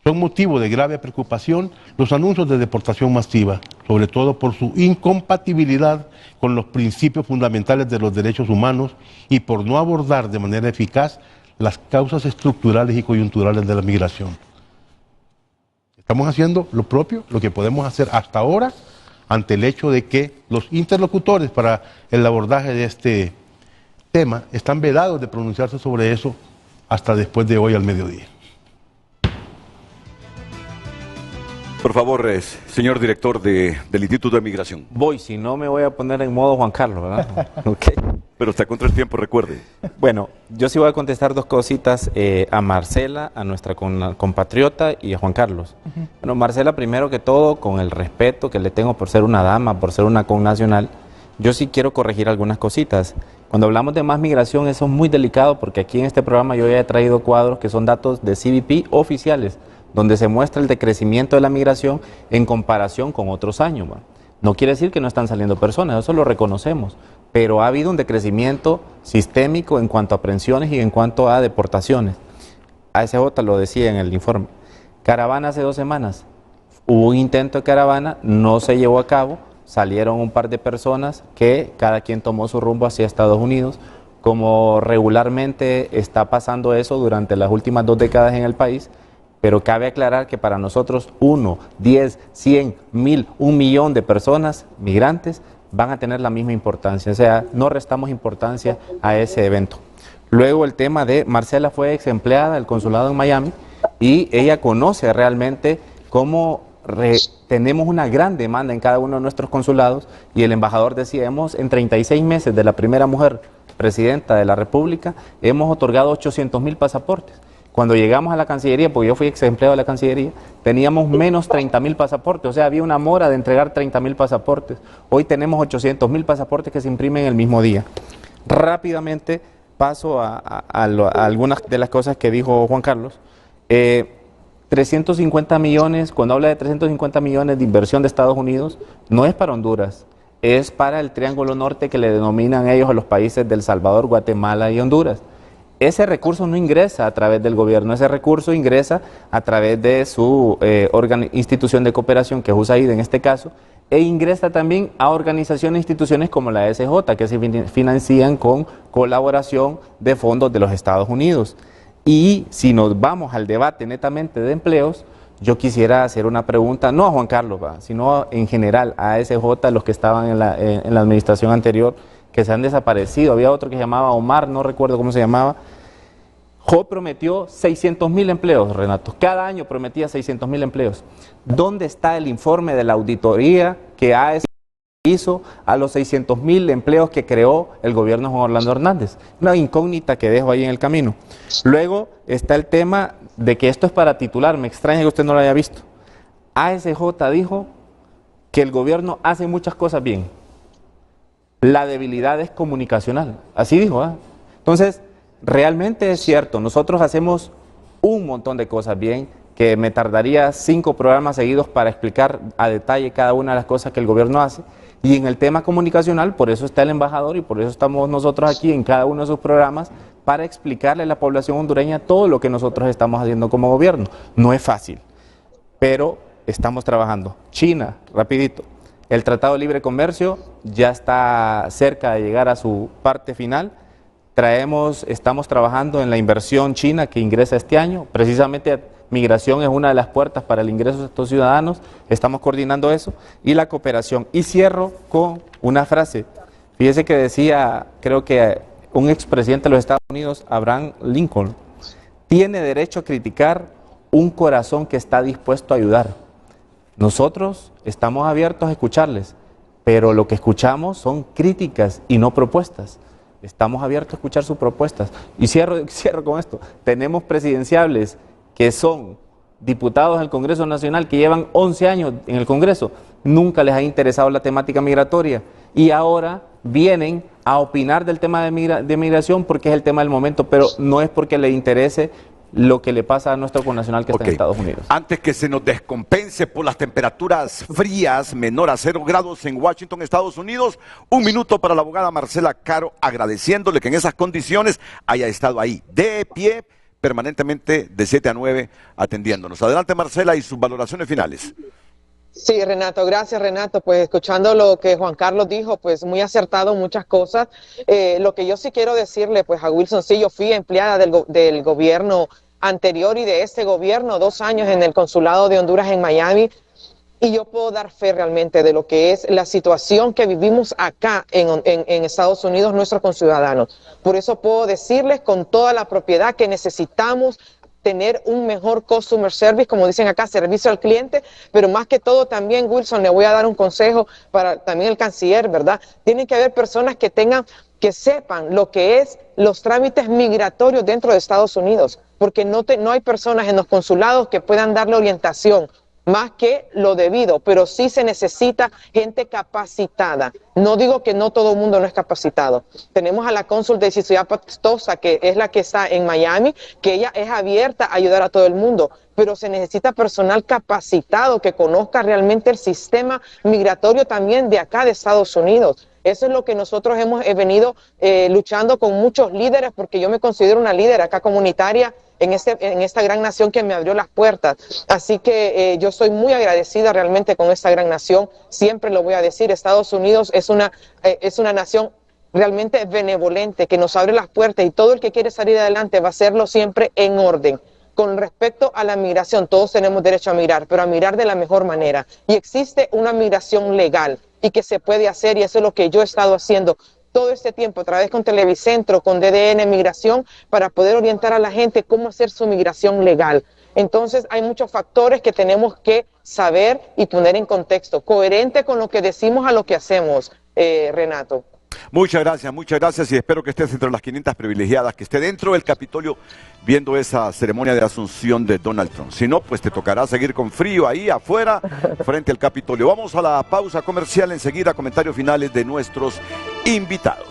Son motivo de grave preocupación los anuncios de deportación masiva, sobre todo por su incompatibilidad con los principios fundamentales de los derechos humanos y por no abordar de manera eficaz las causas estructurales y coyunturales de la migración. Estamos haciendo lo propio, lo que podemos hacer hasta ahora, ante el hecho de que los interlocutores para el abordaje de este tema están vedados de pronunciarse sobre eso hasta después de hoy al mediodía. Por favor, señor director del Instituto de Migración. Voy, si no me voy a poner en modo Juan Carlos, ¿verdad? Okay. Pero está contra el tiempo, recuerde. Bueno, yo sí voy a contestar dos cositas a Marcela, a nuestra compatriota y a Juan Carlos. Bueno, Marcela, primero que todo, con el respeto que le tengo por ser una dama, por ser una connacional, yo sí quiero corregir algunas cositas. Cuando hablamos de más migración, eso es muy delicado porque aquí en este programa yo ya he traído cuadros que son datos de CBP oficiales, donde se muestra el decrecimiento de la migración en comparación con otros años. ¿Va? No quiere decir que no están saliendo personas, eso lo reconocemos, pero ha habido un decrecimiento sistémico en cuanto a aprehensiones y en cuanto a deportaciones. ASJ lo decía en el informe. Caravana hace 2 semanas, hubo un intento de caravana, no se llevó a cabo, salieron un par de personas que cada quien tomó su rumbo hacia Estados Unidos, como regularmente está pasando eso durante las últimas 2 décadas en el país. Pero cabe aclarar que para nosotros 1, 10, 100, 1000, 1 millón de personas migrantes van a tener la misma importancia. O sea, no restamos importancia a ese evento. Luego el tema de Marcela fue ex empleada del consulado en Miami y ella conoce realmente cómo tenemos una gran demanda en cada uno de nuestros consulados y el embajador decía, en 36 meses de la primera mujer presidenta de la República, hemos otorgado 800,000 pasaportes. Cuando llegamos a la Cancillería, porque yo fui ex empleado de la Cancillería, teníamos menos 30,000 pasaportes, o sea, había una mora de entregar 30,000 pasaportes. Hoy tenemos 800,000 pasaportes que se imprimen el mismo día. Rápidamente paso a algunas de las cosas que dijo Juan Carlos. 350 millones, cuando habla de 350 millones de inversión de Estados Unidos, no es para Honduras, es para el Triángulo Norte que le denominan ellos a los países de El Salvador, Guatemala y Honduras. Ese recurso no ingresa a través del gobierno, ese recurso ingresa a través de su institución de cooperación, que es USAID en este caso, e ingresa también a organizaciones e instituciones como la SJ, que se financian con colaboración de fondos de los Estados Unidos. Y si nos vamos al debate netamente de empleos, yo quisiera hacer una pregunta, no a Juan Carlos, sino en general a SJ, los que estaban en la administración anterior, que se han desaparecido. Había otro que se llamaba Omar, no recuerdo cómo se llamaba. JOB prometió 600,000 empleos, Renato. Cada año prometía 600,000 empleos. ¿Dónde está el informe de la auditoría que hizo a los 600,000 empleos que creó el gobierno de Juan Orlando Hernández? Una incógnita que dejo ahí en el camino. Luego está el tema de que esto es para titular. Me extraña que usted no lo haya visto. ASJ dijo que el gobierno hace muchas cosas bien. La debilidad es comunicacional, así dijo. Entonces, realmente es cierto, nosotros hacemos un montón de cosas bien, que me tardaría 5 programas seguidos para explicar a detalle cada una de las cosas que el gobierno hace. Y en el tema comunicacional, por eso está el embajador y por eso estamos nosotros aquí en cada uno de sus programas, para explicarle a la población hondureña todo lo que nosotros estamos haciendo como gobierno. No es fácil, pero estamos trabajando. China, rapidito. El Tratado de Libre Comercio ya está cerca de llegar a su parte final. Estamos trabajando en la inversión china que ingresa este año. Precisamente migración es una de las puertas para el ingreso de estos ciudadanos. Estamos coordinando eso. Y la cooperación. Y cierro con una frase. Fíjese que decía, creo que un expresidente de los Estados Unidos, Abraham Lincoln, tiene derecho a criticar un corazón que está dispuesto a ayudar. Nosotros estamos abiertos a escucharles, pero lo que escuchamos son críticas y no propuestas. Estamos abiertos a escuchar sus propuestas. Y cierro con esto. Tenemos presidenciables que son diputados del Congreso Nacional que llevan 11 años en el Congreso. Nunca les ha interesado la temática migratoria y ahora vienen a opinar del tema de migración porque es el tema del momento, pero no es porque les interese lo que le pasa a nuestro connacional que está en Estados Unidos. Antes que se nos descompense por las temperaturas frías, menor a 0 grados en Washington, Estados Unidos, 1 minuto para la abogada Marcela Caro, agradeciéndole que en esas condiciones haya estado ahí, de pie, permanentemente de 7 a 9, atendiéndonos. Adelante, Marcela, y sus valoraciones finales. Sí, Renato, gracias, Renato. Pues escuchando lo que Juan Carlos dijo, pues muy acertado muchas cosas. Lo que yo sí quiero decirle, pues a Wilson, sí, yo fui empleada del gobierno anterior y de este gobierno, 2 años en el consulado de Honduras en Miami. Y yo puedo dar fe realmente de lo que es la situación que vivimos acá en Estados Unidos, nuestros conciudadanos. Por eso puedo decirles con toda la propiedad que necesitamos tener un mejor customer service, como dicen acá, servicio al cliente, pero más que todo también, Wilson, le voy a dar un consejo para también el canciller, ¿verdad? Tienen que haber personas que sepan lo que es los trámites migratorios dentro de Estados Unidos, porque no hay personas en los consulados que puedan darle orientación más que lo debido, pero sí se necesita gente capacitada. No digo que no todo el mundo no es capacitado. Tenemos a la cónsul de Ciudad Pastosa, que es la que está en Miami, que ella es abierta a ayudar a todo el mundo, pero se necesita personal capacitado que conozca realmente el sistema migratorio también de acá de Estados Unidos. Eso es lo que nosotros hemos venido luchando con muchos líderes, porque yo me considero una líder acá comunitaria en esta gran nación que me abrió las puertas. Así que yo soy muy agradecida realmente con esta gran nación. Siempre lo voy a decir, Estados Unidos es una nación realmente benevolente, que nos abre las puertas, y todo el que quiere salir adelante va a hacerlo siempre en orden. Con respecto a la migración, todos tenemos derecho a migrar, pero a migrar de la mejor manera. Y existe una migración legal y que se puede hacer, y eso es lo que yo he estado haciendo todo este tiempo, a través con Televicentro, con DDN Migración, para poder orientar a la gente cómo hacer su migración legal. Entonces hay muchos factores que tenemos que saber y poner en contexto, coherente con lo que decimos a lo que hacemos, Renato. Muchas gracias, y espero que estés entre las 500 privilegiadas, que esté dentro del Capitolio viendo esa ceremonia de asunción de Donald Trump. Si no, pues te tocará seguir con frío ahí afuera, frente al Capitolio. Vamos a la pausa comercial, enseguida comentarios finales de nuestros invitados.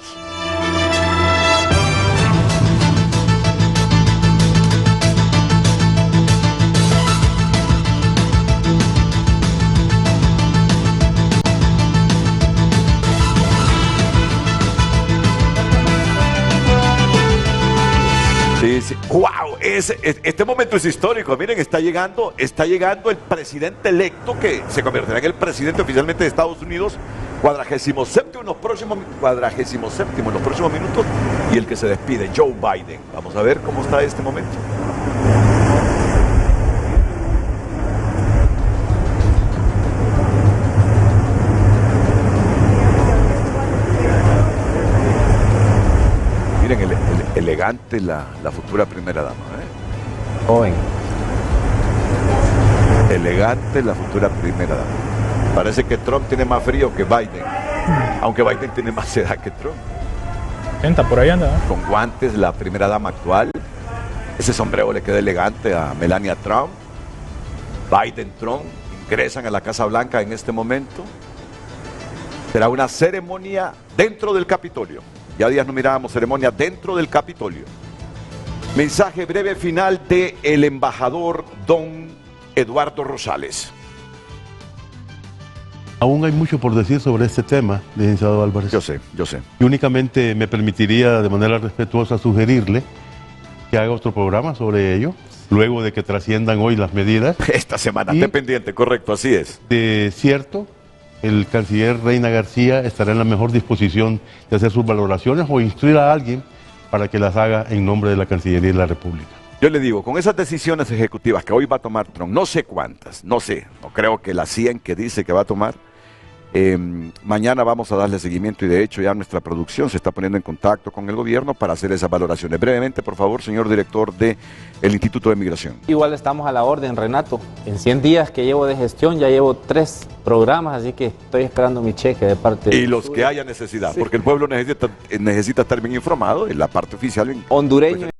Sí. ¡Wow! Este momento es histórico. Miren, está llegando el presidente electo, que se convertirá en el presidente oficialmente de Estados Unidos, 47º en los próximos minutos, y el que se despide, Joe Biden. Vamos a ver cómo está este momento. Miren, elegante la futura primera dama. Joven. Elegante la futura primera dama. Parece que Trump tiene más frío que Biden, aunque Biden tiene más edad que Trump. Por ahí anda. Con guantes, la primera dama actual. Ese sombrero le queda elegante a Melania Trump. Biden, Trump ingresan a la Casa Blanca en este momento. Será una ceremonia dentro del Capitolio. Ya días no mirábamos ceremonia dentro del Capitolio. Mensaje breve final del embajador don Eduardo Rosales. Aún hay mucho por decir sobre este tema, licenciado Álvarez. Yo sé. Y únicamente me permitiría de manera respetuosa sugerirle que haga otro programa sobre ello, luego de que trasciendan hoy las medidas. Esta semana, esté pendiente, correcto, así es. De cierto, el canciller Reina García estará en la mejor disposición de hacer sus valoraciones o instruir a alguien para que las haga en nombre de la Cancillería de la República. Yo le digo, con esas decisiones ejecutivas que hoy va a tomar Trump, no sé cuántas, no creo que las 100 que dice que va a tomar, mañana vamos a darle seguimiento, y de hecho ya nuestra producción se está poniendo en contacto con el gobierno para hacer esas valoraciones. Brevemente, por favor, señor director del Instituto de Migración. Igual estamos a la orden, Renato. En 100 días que llevo de gestión ya llevo 3 programas, así que estoy esperando mi cheque de parte y los que haya necesidad, sí, porque el pueblo necesita estar bien informado en la parte oficial. Hondureño.